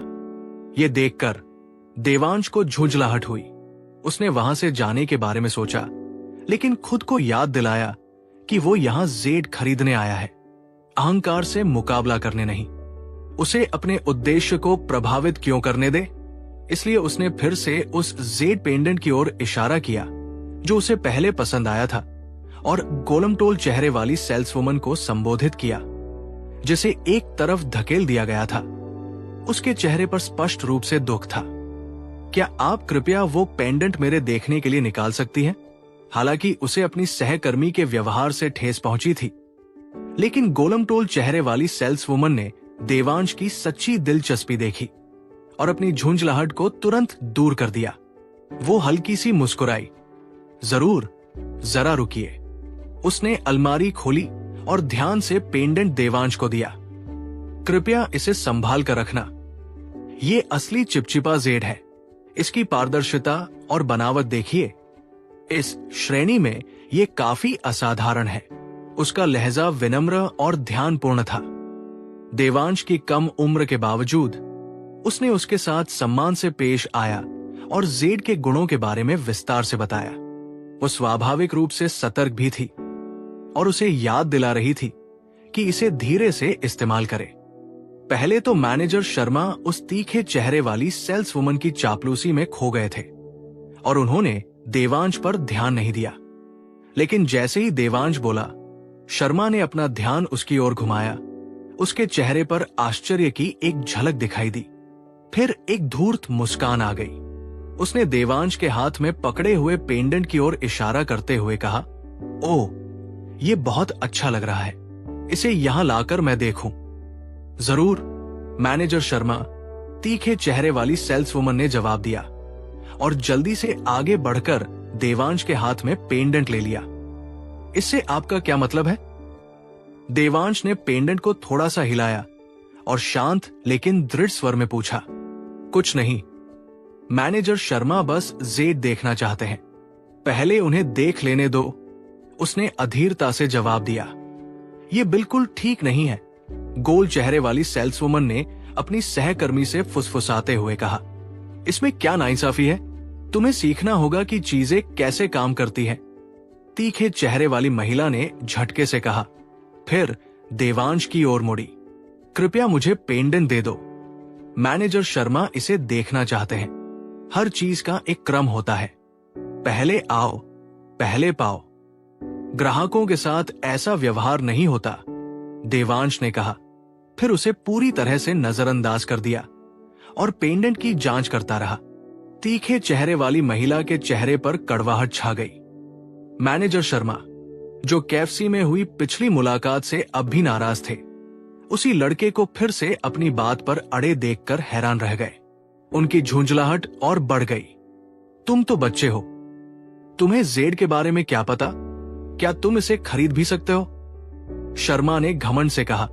यह देखकर देवांश को झुंझलाहट हुई। उसने वहां से जाने के बारे में सोचा, लेकिन खुद को याद दिलाया कि वो यहां जेड खरीदने आया है, अहंकार से मुकाबला करने नहीं। उसे अपने उद्देश्य को प्रभावित क्यों करने दे? इसलिए उसने फिर से उस जेड पेंडेंट की ओर इशारा किया जो उसे पहले पसंद आया था और गोलमटोल चेहरे वाली सेल्सवुमन को संबोधित किया, जिसे एक तरफ धकेल दिया गया था। उसके चेहरे पर स्पष्ट रूप से दुख था। क्या आप कृपया वो पेंडेंट मेरे देखने के लिए निकाल सकती हैं? हालांकि उसे अपनी सहकर्मी के व्यवहार से ठेस पहुंची थी, लेकिन गोलमटोल चेहरे वाली सेल्सवुमन ने देवांश की सच्ची दिलचस्पी देखी और अपनी झुंझलाहट को तुरंत दूर कर दिया। वो हल्की सी मुस्कुराई। जरूर, जरा रुकिए। उसने अलमारी खोली और ध्यान से पेंडेंट देवांश को दिया। कृपया इसे संभाल कर रखना। ये असली चिपचिपा जेड है। इसकी पारदर्शिता और बनावट देखिए। इस श्रेणी में ये काफी असाधारण है। उसका लहजा विनम्र और ध्यानपूर्ण था। देवांश की कम उम्र के बावजूद उसने उसके साथ सम्मान से पेश आया और जेड के गुणों के बारे में विस्तार से बताया। वो स्वाभाविक रूप से सतर्क भी थी और उसे याद दिला रही थी कि इसे धीरे से इस्तेमाल करे। पहले तो मैनेजर शर्मा उस तीखे चेहरे वाली सेल्स वुमन की चापलूसी में खो गए थे और उन्होंने देवांश पर ध्यान नहीं दिया। लेकिन जैसे ही देवांश बोला, शर्मा ने अपना ध्यान उसकी ओर घुमाया। उसके चेहरे पर आश्चर्य की एक झलक दिखाई दी। फिर एक धूर्त मुस्कान आ गई। उसने देवांश के हाथ में पकड़े हुए पेंडेंट की ओर इशारा करते हुए कहा, ओह, ये बहुत अच्छा लग रहा है। इसे यहां लाकर मैं देखूं। जरूर, मैनेजर शर्मा, तीखे चेहरे वाली सेल्स वुमन ने जवाब दिया और जल्दी से आगे बढ़कर देवांश के हाथ में पेंडेंट ले लिया। इससे आपका क्या मतलब है? देवांश ने पेंडेंट को थोड़ा सा हिलाया और शांत लेकिन दृढ़ स्वर में पूछा, कुछ नहीं, मैनेजर शर्मा बस जेड देखना चाहते हैं। पहले उन्हें देख लेने दो, उसने अधीरता से जवाब दिया। ये बिल्कुल ठीक नहीं है, गोल चेहरे वाली सेल्सवुमन ने अपनी सहकर्मी से फुसफुसाते हुए कहा। इसमें क्या नाइंसाफी है? तुम्हें सीखना होगा कि चीजें कैसे काम करती हैं। तीखे चेहरे वाली महिला ने झटके से कहा। फिर देवांश की ओर मुड़ी। कृपया मुझे पेंडेंट दे दो। मैनेजर शर्मा इसे देखना चाहते हैं। हर चीज का एक क्रम होता है। पहले आओ, पहले पाओ। ग्राहकों के साथ ऐसा व्यवहार नहीं होता, देवांश ने कहा। फिर उसे पूरी तरह से नजरअंदाज कर दिया और पेंडेंट की जांच करता रहा। तीखे चेहरे वाली महिला के चेहरे पर कड़वाहट छा गई। मैनेजर शर्मा, जो केएफसी में हुई पिछली मुलाकात से अब भी नाराज थे, उसी लड़के को फिर से अपनी बात पर अड़े देखकर हैरान रह गए। उनकी झुंझलाहट और बढ़ गई। तुम तो बच्चे हो, तुम्हें जेड के बारे में क्या पता? क्या तुम इसे खरीद भी सकते हो? शर्मा ने घमंड से कहा।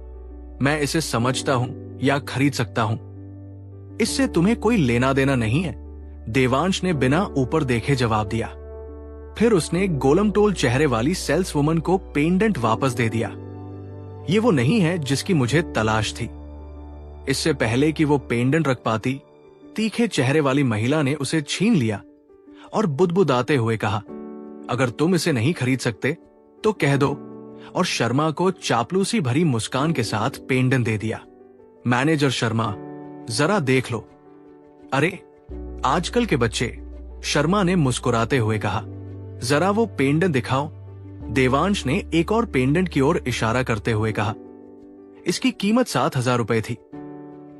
मैं इसे समझता हूं या खरीद सकता हूं, इससे तुम्हें कोई लेना देना नहीं है, देवांश ने बिना ऊपर देखे जवाब दिया। फिर उसने गोलमटोल चेहरे वाली सेल्स वुमन को पेंडेंट वापस दे दिया। ये वो नहीं है जिसकी मुझे तलाश थी। इससे पहले कि वो पेंडेंट रख पाती, तीखे चेहरे वाली महिला ने उसे छीन लिया और बुदबुदाते हुए कहा, अगर तुम इसे नहीं खरीद सकते तो कह दो, और शर्मा को चापलूसी भरी मुस्कान के साथ पेंडेंट दे दिया। मैनेजर शर्मा, जरा देख लो। अरे, आजकल के बच्चे, शर्मा ने मुस्कुराते हुए कहा। जरा वो पेंडेंट दिखाओ, देवांश ने एक और पेंडेंट की ओर इशारा करते हुए कहा। इसकी कीमत 7,000 रुपए थी,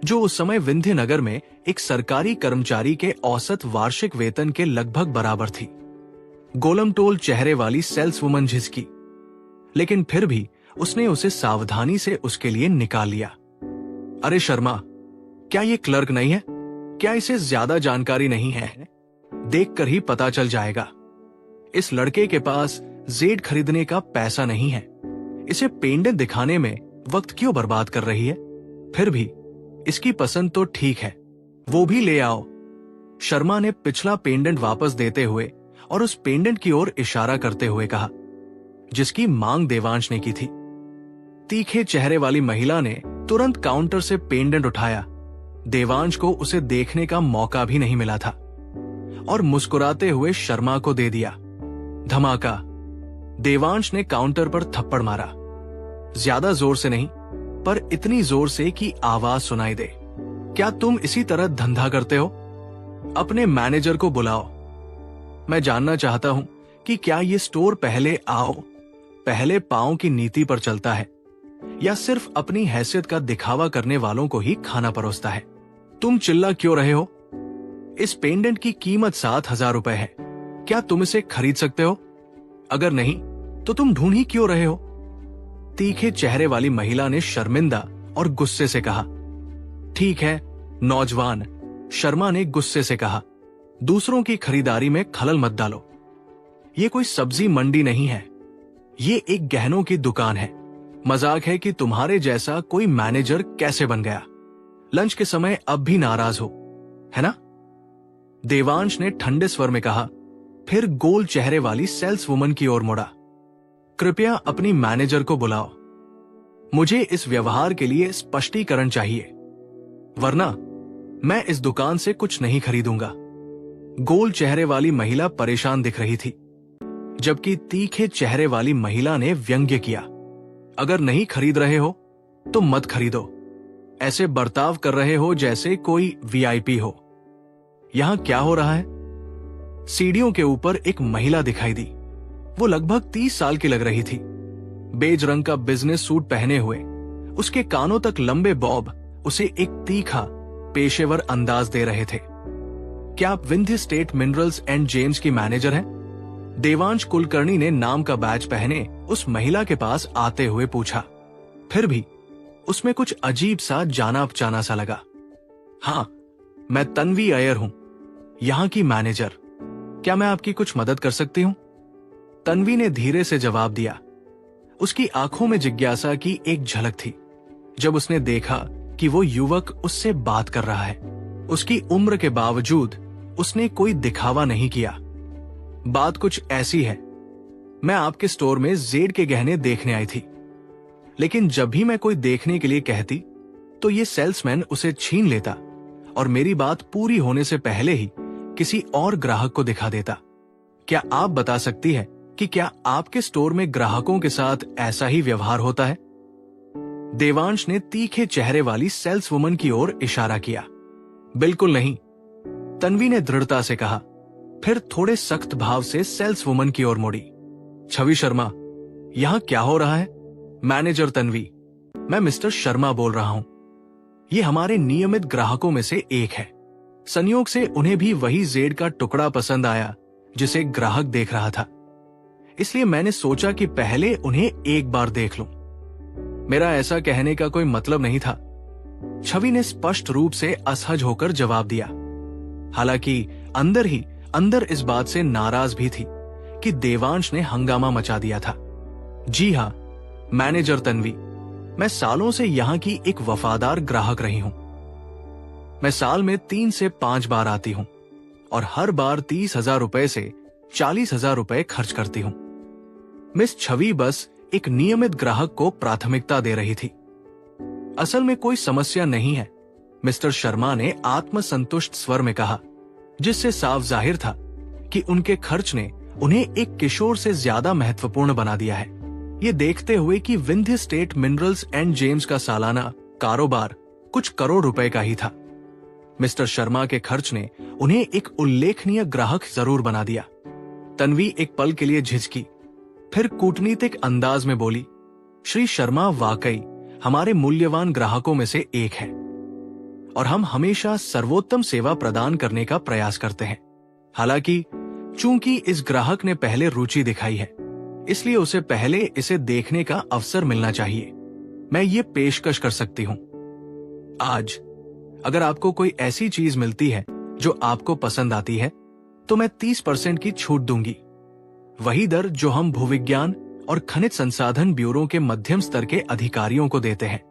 जो उस समय विंध्यनगर में एक सरकारी कर्मचारी के औसत वार्षिक वेतन के लगभग बराबर थी। गोलमटोल चेहरे वाली सेल्स वुमन झिसकी, लेकिन फिर भी उसने उसे सावधानी से उसके लिए निकाल लिया। अरे शर्मा, क्या ये क्लर्क नहीं है? क्या इसे ज्यादा जानकारी नहीं है? देखकर ही पता चल जाएगा। इस लड़के के पास जेड खरीदने का पैसा नहीं है। इसे पेंडेंट दिखाने में वक्त क्यों बर्बाद कर रही है? फिर भी इसकी पसंद तो ठीक है, वो भी ले आओ। शर्मा ने पिछला पेंडेंट वापस देते हुए और उस पेंडेंट की ओर इशारा करते हुए कहा, जिसकी मांग देवांश ने की थी। तीखे चेहरे वाली महिला ने तुरंत काउंटर से पेंडेंट उठाया। देवांश को उसे देखने का मौका भी नहीं मिला था और मुस्कुराते हुए शर्मा को दे दिया। धमाका! देवांश ने काउंटर पर थप्पड़ मारा। ज्यादा जोर से नहीं, पर इतनी जोर से कि आवाज सुनाई दे। क्या तुम इसी तरह धंधा करते हो? अपने मैनेजर को बुलाओ। मैं जानना चाहता हूं कि क्या ये स्टोर पहले आओ पहले पाओ की नीति पर चलता है या सिर्फ अपनी हैसियत का दिखावा करने वालों को ही खाना परोसता है। तुम चिल्ला क्यों रहे हो? इस पेंडेंट की कीमत 7,000 रुपए है। क्या तुम इसे खरीद सकते हो? अगर नहीं तो तुम ढूंढ ही क्यों रहे हो? तीखे चेहरे वाली महिला ने शर्मिंदा और गुस्से से कहा। ठीक है नौजवान, शर्मा ने गुस्से से कहा, दूसरों की खरीदारी में खलल मत डालो। ये कोई सब्जी मंडी नहीं है, ये एक गहनों की दुकान है। मजाक है कि तुम्हारे जैसा कोई मैनेजर कैसे बन गया। लंच के समय अब भी नाराज हो, है ना? देवांश ने ठंडे स्वर में कहा, फिर गोल चेहरे वाली सेल्स वुमन की ओर मुड़ा। कृपया अपनी मैनेजर को बुलाओ। मुझे इस व्यवहार के लिए स्पष्टीकरण चाहिए, वरना मैं इस दुकान से कुछ नहीं खरीदूंगा। गोल चेहरे वाली महिला परेशान दिख रही थी, जबकि तीखे चेहरे वाली महिला ने व्यंग्य किया, अगर नहीं खरीद रहे हो तो मत खरीदो। ऐसे बर्ताव कर रहे हो जैसे कोई वीआईपी हो। यहां क्या हो रहा है? सीढ़ियों के ऊपर एक महिला दिखाई दी। वो लगभग 30 साल की लग रही थी। बेज रंग का बिजनेस सूट पहने हुए, उसके कानों तक लंबे बॉब उसे एक तीखा पेशेवर अंदाज दे रहे थे। क्या आप Vindhya state minerals and James की मैनेजर हैं? देवांश कुलकर्णी ने नाम का बैज पहने उस महिला के पास आते हुए पूछा। फिर भी उसमें कुछ अजीब सा जाना पहचाना सा लगा। हाँ, मैं तन्वी अय्यर हूं, यहां की मैनेजर। क्या मैं आपकी कुछ मदद कर सकती हूं? तन्वी ने धीरे से जवाब दिया। उसकी आंखों में जिज्ञासा की एक झलक थी जब उसने देखा कि वो युवक उससे बात कर रहा है। उसकी उम्र के बावजूद उसने कोई दिखावा नहीं किया। बात कुछ ऐसी है, मैं आपके स्टोर में जेड के गहने देखने आई थी, लेकिन जब भी मैं कोई देखने के लिए कहती तो ये सेल्समैन उसे छीन लेता और मेरी बात पूरी होने से पहले ही किसी और ग्राहक को दिखा देता। क्या आप बता सकती है कि क्या आपके स्टोर में ग्राहकों के साथ ऐसा ही व्यवहार होता है? देवांश ने तीखे चेहरे वाली सेल्स वुमन की ओर इशारा किया। बिल्कुल नहीं, तन्वी ने दृढ़ता से कहा, फिर थोड़े सख्त भाव से सेल्स वुमन की ओर मुड़ी। छवि शर्मा, यहां क्या हो रहा है? मैनेजर तन्वी, मैं मिस्टर शर्मा बोल रहा हूं। ये हमारे नियमित ग्राहकों में से एक है। संयोग से उन्हें भी वही जेड का टुकड़ा पसंद आया जिसे ग्राहक देख रहा था, इसलिए मैंने सोचा कि पहले उन्हें एक बार देख लूं। मेरा ऐसा कहने का कोई मतलब नहीं था। छवि ने स्पष्ट रूप से असहज होकर जवाब दिया, हालांकि अंदर ही अंदर इस बात से नाराज भी थी कि देवांश ने हंगामा मचा दिया था। जी हां, मैनेजर तन्वी, मैं सालों से यहां की एक वफादार ग्राहक रही हूं। मैं साल में 3 से 5 बार आती हूं और हर बार 30,000 रुपए से 40,000 रुपए खर्च करती हूं। मिस छवि बस एक नियमित ग्राहक को प्राथमिकता दे रही थी। असल में कोई समस्या नहीं है, मिस्टर शर्मा ने आत्मसंतुष्ट स्वर में कहा, जिससे साफ जाहिर था कि उनके खर्च ने उन्हें एक किशोर से ज्यादा महत्वपूर्ण बना दिया है। ये देखते हुए कि Vindhya state minerals and James का सालाना कारोबार कुछ करोड़ रुपए का ही था, मिस्टर शर्मा के खर्च ने उन्हें एक उल्लेखनीय ग्राहक जरूर बना दिया। तन्वी एक पल के लिए झिझकी, फिर कूटनीतिक अंदाज में बोली, श्री शर्मा वाकई हमारे मूल्यवान ग्राहकों में से एक है और हम हमेशा सर्वोत्तम सेवा प्रदान करने का प्रयास करते हैं। हालांकि चूंकि इस ग्राहक ने पहले रुचि दिखाई है, इसलिए उसे पहले इसे देखने का अवसर मिलना चाहिए। मैं ये पेशकश कर सकती हूं, आज अगर आपको कोई ऐसी चीज मिलती है जो आपको पसंद आती है तो मैं 30% की छूट दूंगी। वही दर जो हम भूविज्ञान और खनिज संसाधन ब्यूरो के मध्यम स्तर के अधिकारियों को देते हैं।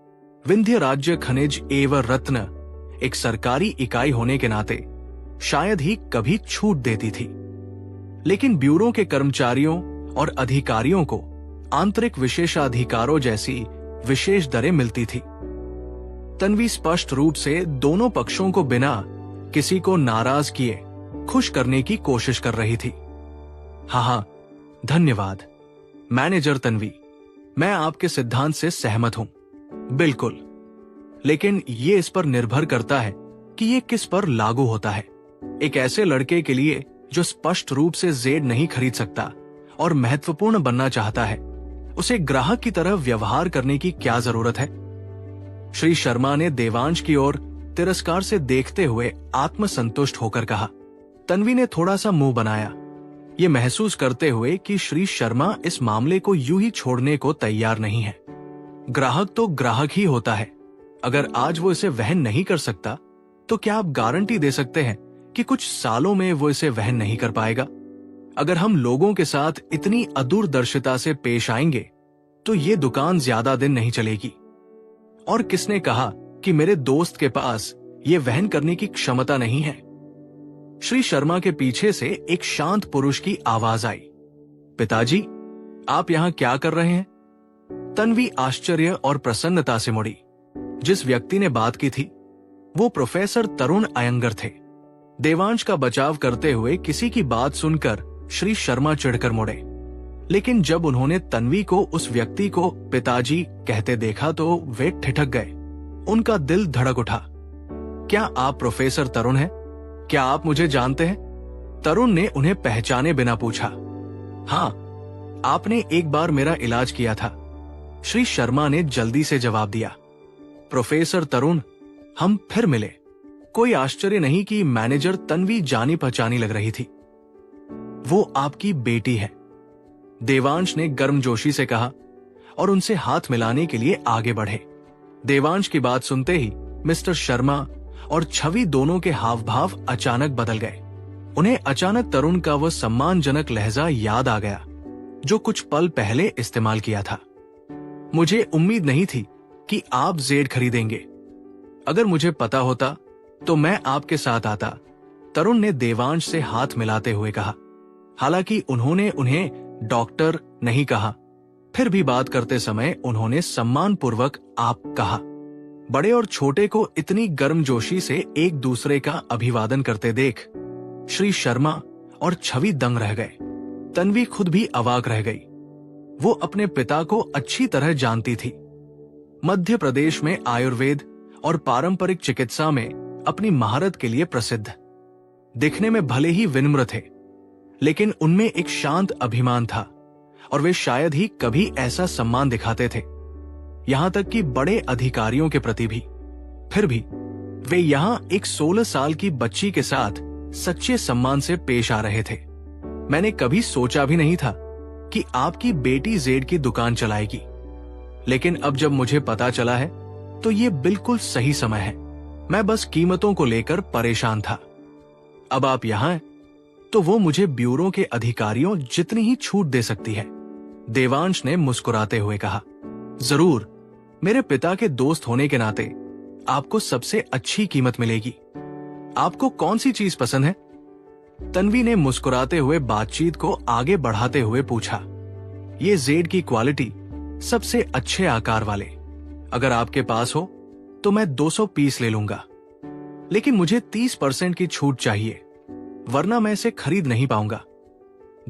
विंध्य राज्य खनिज एवं रत्न एक सरकारी इकाई होने के नाते शायद ही कभी छूट देती थी, लेकिन ब्यूरो के कर्मचारियों और अधिकारियों को आंतरिक विशेषाधिकारों जैसी विशेष दरें मिलती थी। तन्वी स्पष्ट रूप से दोनों पक्षों को बिना किसी को नाराज किए खुश करने की कोशिश कर रही थी। हाँ, धन्यवाद मैनेजर तन्वी, मैं आपके सिद्धांत से सहमत हूं, बिल्कुल, लेकिन ये इस पर निर्भर करता है कि ये किस पर लागू होता है। एक ऐसे लड़के के लिए जो स्पष्ट रूप से जेड नहीं खरीद सकता और महत्वपूर्ण बनना चाहता है, उसे ग्राहक की तरह व्यवहार करने की क्या जरूरत है? श्री शर्मा ने देवांश की ओर तिरस्कार से देखते हुए आत्मसंतुष्ट होकर कहा। तन्वी ने थोड़ा सा मुंह बनाया, ये महसूस करते हुए कि श्री शर्मा इस मामले को यूं ही छोड़ने को तैयार नहीं है। ग्राहक तो ग्राहक ही होता है। अगर आज वो इसे वहन नहीं कर सकता, तो क्या आप गारंटी दे सकते हैं कि कुछ सालों में वो इसे वहन नहीं कर पाएगा? अगर हम लोगों के साथ इतनी अदूरदर्शिता से पेश आएंगे तो ये दुकान ज्यादा दिन नहीं चलेगी। और किसने कहा कि मेरे दोस्त के पास ये वहन करने की क्षमता नहीं है। श्री शर्मा के पीछे से एक शांत पुरुष की आवाज आई, पिताजी, आप यहां क्या कर रहे हैं? तन्वी आश्चर्य और प्रसन्नता से मुड़ी। जिस व्यक्ति ने बात की थी वो प्रोफेसर तरुण अयंगर थे। देवांश का बचाव करते हुए किसी की बात सुनकर श्री शर्मा चिढ़कर मुड़े, लेकिन जब उन्होंने तन्वी को उस व्यक्ति को पिताजी कहते देखा तो वे ठिठक गए। उनका दिल धड़क उठा। क्या आप प्रोफेसर तरुण हैं? क्या आप मुझे जानते हैं? तरुण ने उन्हें पहचाने बिना पूछा। हाँ, आपने एक बार मेरा इलाज किया था, श्री शर्मा ने जल्दी से जवाब दिया। प्रोफेसर तरुण, हम फिर मिले। कोई आश्चर्य नहीं कि मैनेजर तन्वी जानी पहचानी लग रही थी। वो आपकी बेटी है, देवांश ने गर्मजोशी से कहा और उनसे हाथ मिलाने के लिए आगे बढ़े। देवांश की बात सुनते ही मिस्टर शर्मा और छवि दोनों के हाव भाव अचानक बदल गए। उन्हें अचानक तरुण का वह सम्मानजनक लहजा याद आ गया जो कुछ पल पहले इस्तेमाल किया था। मुझे उम्मीद नहीं थी कि आप जेड खरीदेंगे। अगर मुझे पता होता तो मैं आपके साथ आता, तरुण ने देवांश से हाथ मिलाते हुए कहा। हालांकि उन्होंने उन्हें डॉक्टर नहीं कहा, फिर भी बात करते समय उन्होंने सम्मानपूर्वक आप कहा। बड़े और छोटे को इतनी गर्मजोशी से एक दूसरे का अभिवादन करते देख श्री शर्मा और छवि दंग रह गए। तन्वी खुद भी अवाक रह गई। वो अपने पिता को अच्छी तरह जानती थी। मध्य प्रदेश में आयुर्वेद और पारंपरिक चिकित्सा में अपनी महारत के लिए प्रसिद्ध। दिखने में भले ही विनम्र थे, लेकिन उनमें एक शांत अभिमान था और वे शायद ही कभी ऐसा सम्मान दिखाते थे, यहां तक कि बड़े अधिकारियों के प्रति भी। फिर भी वे यहां एक 16 साल की बच्ची के साथ सच्चे सम्मान से पेश आ रहे थे। मैंने कभी सोचा भी नहीं था कि आपकी बेटी जेड की दुकान चलाएगी, लेकिन अब जब मुझे पता चला है तो ये बिल्कुल सही समय है। मैं बस कीमतों को लेकर परेशान था। अब आप यहां हैं तो वो मुझे ब्यूरो के अधिकारियों जितनी ही छूट दे सकती है, देवांश ने मुस्कुराते हुए कहा। जरूर, मेरे पिता के दोस्त होने के नाते आपको सबसे अच्छी कीमत मिलेगी। आपको कौन सी चीज पसंद है? तन्वी ने मुस्कुराते हुए बातचीत को आगे बढ़ाते हुए पूछा। ये जेड की क्वालिटी, सबसे अच्छे आकार वाले। अगर आपके पास हो तो मैं 200 पीस ले लूंगा, लेकिन मुझे 30% की छूट चाहिए, वरना मैं इसे खरीद नहीं पाऊंगा।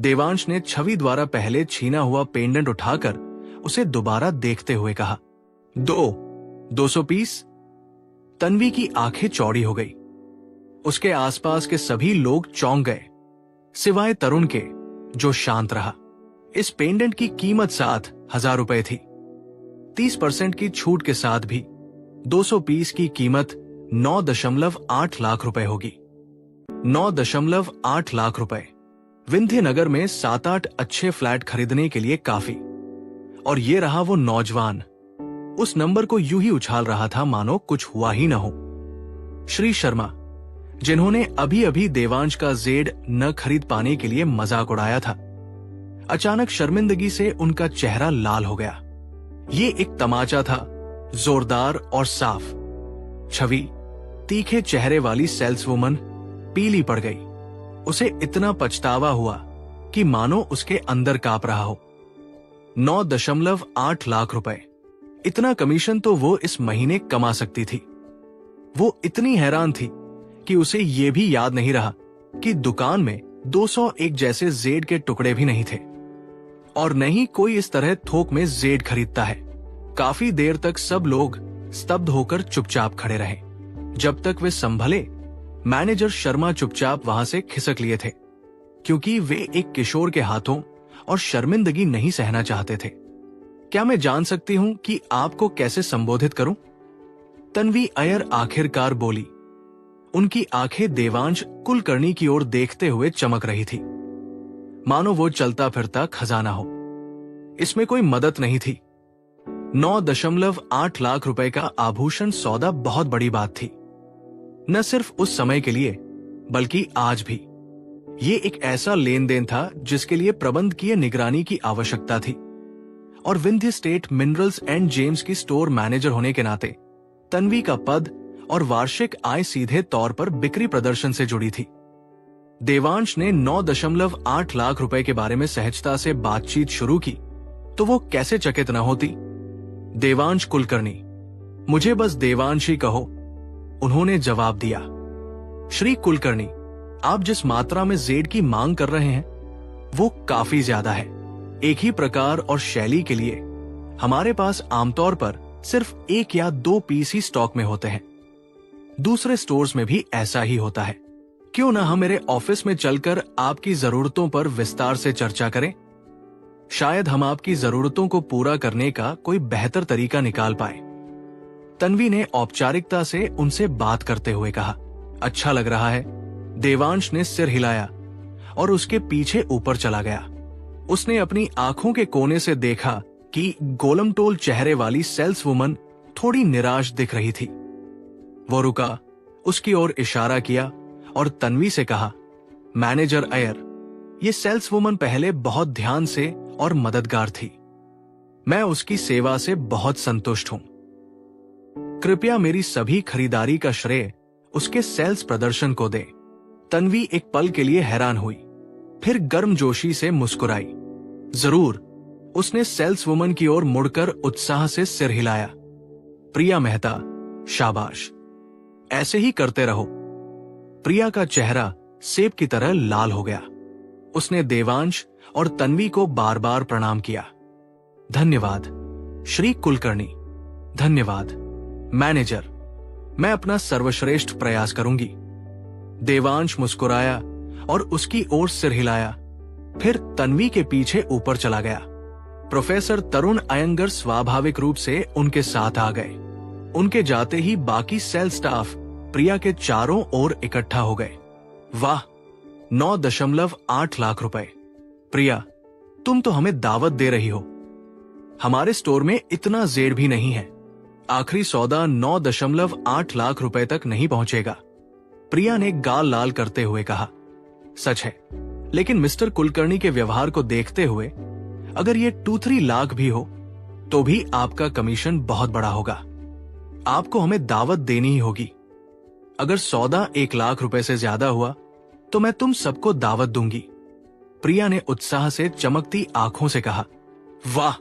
देवांश ने छवि द्वारा पहले छीना हुआ पेंडेंट उठाकर उसे दोबारा देखते हुए कहा। 200 पीस? तन्वी की आंखें चौड़ी हो गई। उसके आसपास के सभी लोग चौंक गए, सिवाय तरुण के, जो शांत रहा। इस पेंडेंट की कीमत 7,000 रुपए थी। 30% की छूट के साथ भी 200 पीस की कीमत 9.8 लाख रुपए होगी। 9.8 लाख रुपए विंध्यनगर में 7-8 अच्छे फ्लैट खरीदने के लिए काफी। और ये रहा वो नौजवान, उस नंबर को यूं ही उछाल रहा था मानो कुछ हुआ ही न हो। श्री शर्मा, जिन्होंने अभी अभी देवांश का जेड न खरीद पाने के लिए मजाक उड़ाया था, अचानक शर्मिंदगी से उनका चेहरा लाल हो गया। ये एक तमाचा था, जोरदार और साफ। छवि, तीखे चेहरे वाली सेल्सवुमन, पीली पड़ गई। उसे इतना पछतावा हुआ कि मानो उसके अंदर कांप रहा हो। 9.8 लाख रुपए, इतना कमीशन तो वो इस महीने कमा सकती थी। वो इतनी हैरान थी कि उसे ये भी याद नहीं रहा कि दुकान में 201 जैसे जेड के टुकड़े भी नहीं थे, और नहीं कोई इस तरह थोक में जेड खरीदता है। काफी देर तक सब लोग स्तब्ध होकर चुपचाप खड़े रहे। जब तक वे संभले, मैनेजर शर्मा चुपचाप वहां से खिसक लिए थे, क्योंकि वे एक किशोर के हाथों और शर्मिंदगी नहीं सहना चाहते थे। क्या मैं जान सकती हूं कि आपको कैसे संबोधित करूं? तन्वी अय्यर आखिरकार बोली। उनकी आंखें देवांश कुलकर्णी की ओर देखते हुए चमक रही थी, मानो वो चलता फिरता खजाना हो। इसमें कोई मदद नहीं थी। 9.8 लाख रुपए का आभूषण सौदा बहुत बड़ी बात थी, न सिर्फ उस समय के लिए बल्कि आज भी। ये एक ऐसा लेन देन था जिसके लिए प्रबंधकीय निगरानी की आवश्यकता थी, और Vindhya state minerals and James की स्टोर मैनेजर होने के नाते तन्वी का पद और वार्षिक आय सीधे तौर पर बिक्री प्रदर्शन से जुड़ी थी। देवांश ने 9.8 लाख रुपए के बारे में सहजता से बातचीत शुरू की तो वो कैसे चकित न होती। देवांश कुलकर्णी, मुझे बस देवांश ही कहो, उन्होंने जवाब दिया। श्री कुलकर्णी, आप जिस मात्रा में जेड की मांग कर रहे हैं वो काफी ज्यादा है। एक ही प्रकार और शैली के लिए हमारे पास आमतौर पर सिर्फ 1 या 2 पीस ही स्टॉक में होते हैं। दूसरे स्टोर्स में भी ऐसा ही होता है। क्यों ना हम मेरे ऑफिस में चलकर आपकी जरूरतों पर विस्तार से चर्चा करें। शायद हम आपकी जरूरतों को पूरा करने का कोई बेहतर तरीका निकाल पाए। तन्वी ने औपचारिकता से उनसे बात करते हुए कहा। अच्छा लग रहा है। देवांश ने सिर हिलाया और उसके पीछे ऊपर चला गया। उसने अपनी आंखों के कोने से देखा कि गोलमटोल चेहरे वाली सेल्स वुमन थोड़ी निराश दिख रही थी। वो रुका, उसकी ओर इशारा किया और तन्वी से कहा, मैनेजर अयर, ये सेल्स वुमन पहले बहुत ध्यान से और मददगार थी। मैं उसकी सेवा से बहुत संतुष्ट हूं। कृपया मेरी सभी खरीदारी का श्रेय उसके सेल्स प्रदर्शन को दे। तन्वी एक पल के लिए हैरान हुई, फिर गर्मजोशी से मुस्कुराई। जरूर, उसने सेल्स वुमन की ओर मुड़कर उत्साह से सिर हिलाया। प्रिया मेहता, शाबाश, ऐसे ही करते रहो। प्रिया का चेहरा सेब की तरह लाल हो गया। उसने देवांश और तन्वी को बार बार प्रणाम किया। धन्यवाद श्री कुलकर्णी, धन्यवाद मैनेजर, मैं अपना सर्वश्रेष्ठ प्रयास करूंगी। देवांश मुस्कुराया और उसकी ओर सिर हिलाया, फिर तन्वी के पीछे ऊपर चला गया। प्रोफेसर तरुण अयंगर स्वाभाविक रूप से उनके साथ आ गए। उनके जाते ही बाकी सेल स्टाफ प्रिया के चारों ओर इकट्ठा हो गए। वाह, 9.8 लाख रुपए। प्रिया, तुम तो हमें दावत दे रही हो। हमारे स्टोर में इतना जेड भी नहीं है। आखिरी सौदा 9.8 लाख रुपए तक नहीं पहुंचेगा। प्रिया ने गाल लाल करते हुए कहा। सच है, लेकिन मिस्टर कुलकर्णी के व्यवहार को देखते हुए अगर ये 2-3 लाख भी हो तो भी आपका कमीशन बहुत बड़ा होगा। आपको हमें दावत देनी ही होगी। अगर सौदा 1 लाख रुपए से ज्यादा हुआ तो मैं तुम सबको दावत दूंगी। प्रिया ने उत्साह से चमकती आंखों से कहा। वाह,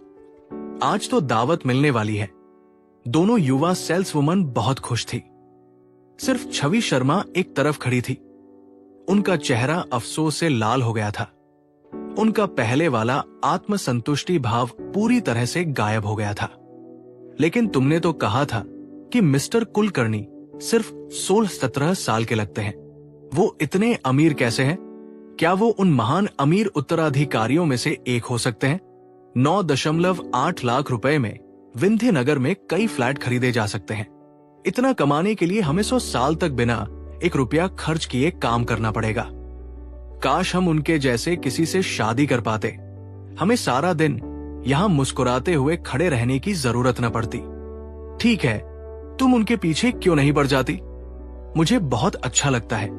आज तो दावत मिलने वाली है। दोनों युवा सेल्स वुमन बहुत खुश थी। सिर्फ छवि शर्मा एक तरफ खड़ी थी। उनका चेहरा अफसोस से लाल हो गया था। उनका पहले वाला आत्मसंतुष्टि भाव पूरी तरह से गायब हो गया था। लेकिन तुमने तो कहा था कि मिस्टर कुलकर्णी सिर्फ 16-17 साल के लगते हैं। वो इतने अमीर कैसे हैं? क्या वो उन महान अमीर उत्तराधिकारियों में से एक हो सकते हैं? 9.8 लाख रुपए में विंध्य नगर में कई फ्लैट खरीदे जा सकते हैं। इतना कमाने के लिए हमें 100 साल तक बिना 1 रुपया खर्च किए काम करना पड़ेगा। काश हम उनके जैसे किसी से शादी कर पाते। हमें सारा दिन यहाँ मुस्कुराते हुए खड़े रहने की जरूरत न पड़ती। ठीक है, तुम उनके पीछे क्यों नहीं पड़ जाती? मुझे बहुत अच्छा लगता है,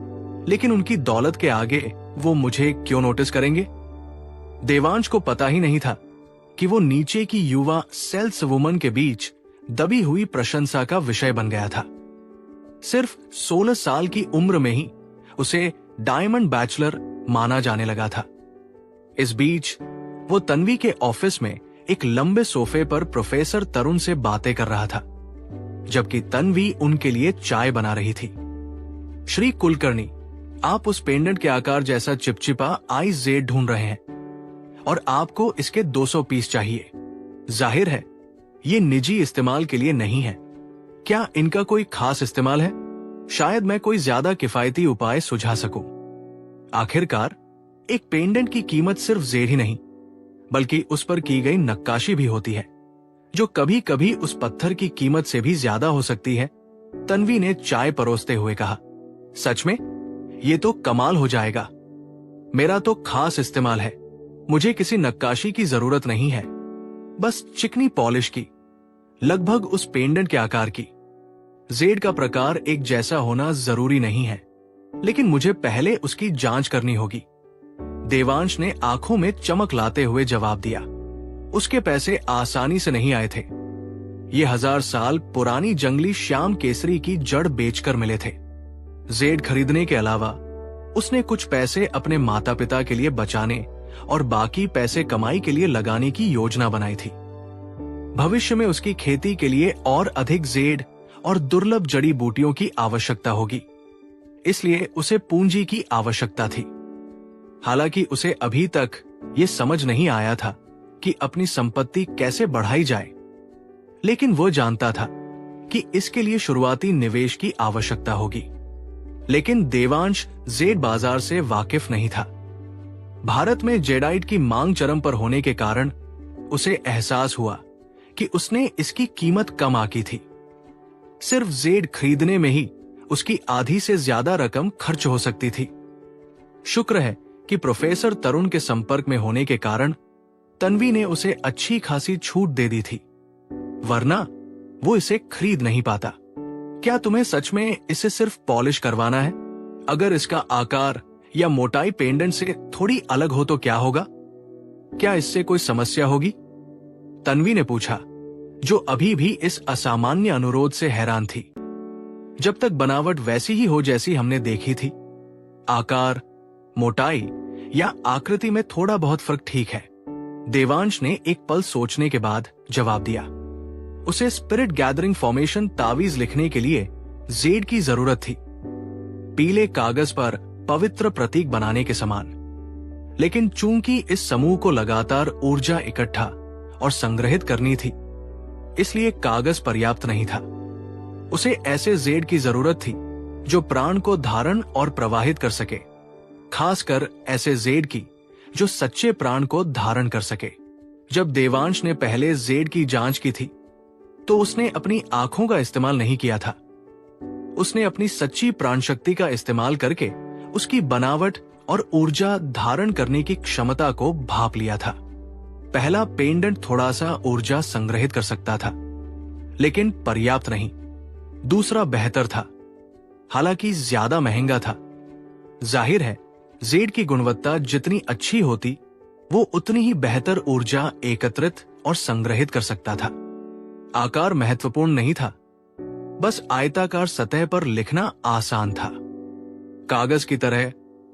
लेकिन उनकी दौलत के आगे वो मुझे क्यों नोटिस करेंगे? देवांश को पता ही नहीं था कि वो नीचे की युवा सेल्स वुमन के बीच दबी हुई प्रशंसा का विषय बन गया था। सिर्फ 16 साल की उम्र में ही उसे डायमंड बैचलर माना जाने लगा था। इस बीच वो तन्वी के ऑफिस में एक लंबे सोफे पर प्रोफेसर तरुण से बातें कर रहा था, जबकि तन्वी उनके लिए चाय बना रही थी। श्री कुलकर्णी, आप उस पेंडेंट के आकार जैसा चिपचिपा आइस जेड ढूंढ रहे हैं और आपको इसके 200 पीस चाहिए। जाहिर है ये निजी इस्तेमाल के लिए नहीं है। क्या इनका कोई खास इस्तेमाल है? शायद मैं कोई ज्यादा किफायती उपाय सुझा सकूं। आखिरकार एक पेंडेंट की कीमत सिर्फ जेड ही नहीं, बल्कि उस पर की गई नक्काशी भी होती है, जो कभी कभी उस पत्थर की कीमत से भी ज्यादा हो सकती है। तन्वी ने चाय परोसते हुए कहा। सच में ये तो कमाल हो जाएगा। मेरा तो खास इस्तेमाल है। मुझे किसी नक्काशी की जरूरत नहीं है, बस चिकनी पॉलिश की, लगभग उस पेंडेंट के आकार की। जेड का प्रकार एक जैसा होना जरूरी नहीं है, लेकिन मुझे पहले उसकी जांच करनी होगी। देवांश ने आंखों में चमक लाते हुए जवाब दिया। उसके पैसे आसानी से नहीं आए थे। ये 1000 साल पुरानी जंगली श्याम केसरी की जड़ बेचकर मिले थे। जेड खरीदने के अलावा उसने कुछ पैसे अपने माता पिता के लिए बचाने और बाकी पैसे कमाई के लिए लगाने की योजना बनाई थी। भविष्य में उसकी खेती के लिए और अधिक जेड और दुर्लभ जड़ी बूटियों की आवश्यकता होगी, इसलिए उसे पूंजी की आवश्यकता थी। हालांकि उसे अभी तक ये समझ नहीं आया था कि अपनी संपत्ति कैसे बढ़ाई जाए, लेकिन वो जानता था कि इसके लिए शुरुआती निवेश की आवश्यकता होगी। लेकिन देवांश जेड बाजार से वाकिफ नहीं था। भारत में जेडाइट की मांग चरम पर होने के कारण उसे एहसास हुआ कि उसने इसकी कीमत कम आंकी थी। सिर्फ जेड खरीदने में ही उसकी आधी से ज्यादा रकम खर्च हो सकती थी। शुक्र है कि प्रोफेसर तरुण के संपर्क में होने के कारण तन्वी ने उसे अच्छी खासी छूट दे दी थी, वरना वो इसे खरीद नहीं पाता। क्या तुम्हें सच में इसे सिर्फ पॉलिश करवाना है? अगर इसका आकार या मोटाई पेंडेंट से थोड़ी अलग हो तो क्या होगा? क्या इससे कोई समस्या होगी? तन्वी ने पूछा, जो अभी भी इस असामान्य अनुरोध से हैरान थी। जब तक बनावट वैसी ही हो जैसी हमने देखी थी, आकार, मोटाई या आकृति में थोड़ा बहुत फर्क ठीक है। देवांश ने एक पल सोचने के बाद जवाब दिया। उसे स्पिरिट गैदरिंग फॉर्मेशन तावीज लिखने के लिए जेड की जरूरत थी, पीले कागज पर पवित्र प्रतीक बनाने के समान। लेकिन चूंकि इस समूह को लगातार ऊर्जा इकट्ठा और संग्रहित करनी थी, इसलिए कागज पर्याप्त नहीं था। उसे ऐसे जेड की जरूरत थी जो प्राण को धारण और प्रवाहित कर सके, खासकर ऐसे जेड की जो सच्चे प्राण को धारण कर सके। जब देवांश ने पहले जेड की जांच की थी तो उसने अपनी आंखों का इस्तेमाल नहीं किया था। उसने अपनी सच्ची प्राण शक्ति का इस्तेमाल करके उसकी बनावट और ऊर्जा धारण करने की क्षमता को भांप लिया था। पहला पेंडेंट थोड़ा सा ऊर्जा संग्रहित कर सकता था, लेकिन पर्याप्त नहीं। दूसरा बेहतर था, हालांकि ज्यादा महंगा था। जाहिर है, जेड की गुणवत्ता जितनी अच्छी होती, वो उतनी ही बेहतर ऊर्जा एकत्रित और संग्रहित कर सकता था। आकार महत्वपूर्ण नहीं था, बस आयताकार सतह पर लिखना आसान था। कागज की तरह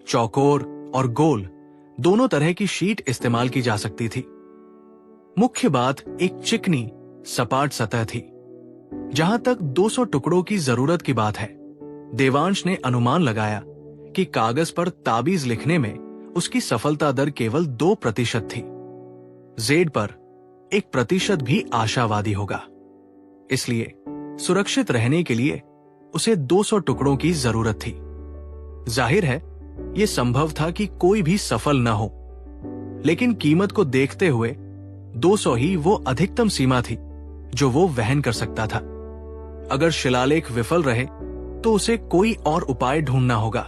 चौकोर और गोल दोनों तरह की शीट इस्तेमाल की जा सकती थी। मुख्य बात एक चिकनी, सपाट सतह थी। जहां तक 200 टुकड़ों की जरूरत की बात है, देवांश ने अनुमान लगाया कि कागज पर ताबीज लिखने में उसकी सफलता दर केवल 2% थी। जेड पर 1% भी आशावादी होगा। इसलिए सुरक्षित रहने के लिए उसे 200 टुकड़ों की जरूरत थी। जाहिर है, यह संभव था कि कोई भी सफल न हो, लेकिन कीमत को देखते हुए 200 ही वो अधिकतम सीमा थी जो वो वहन कर सकता था। अगर शिलालेख विफल रहे तो उसे कोई और उपाय ढूंढना होगा।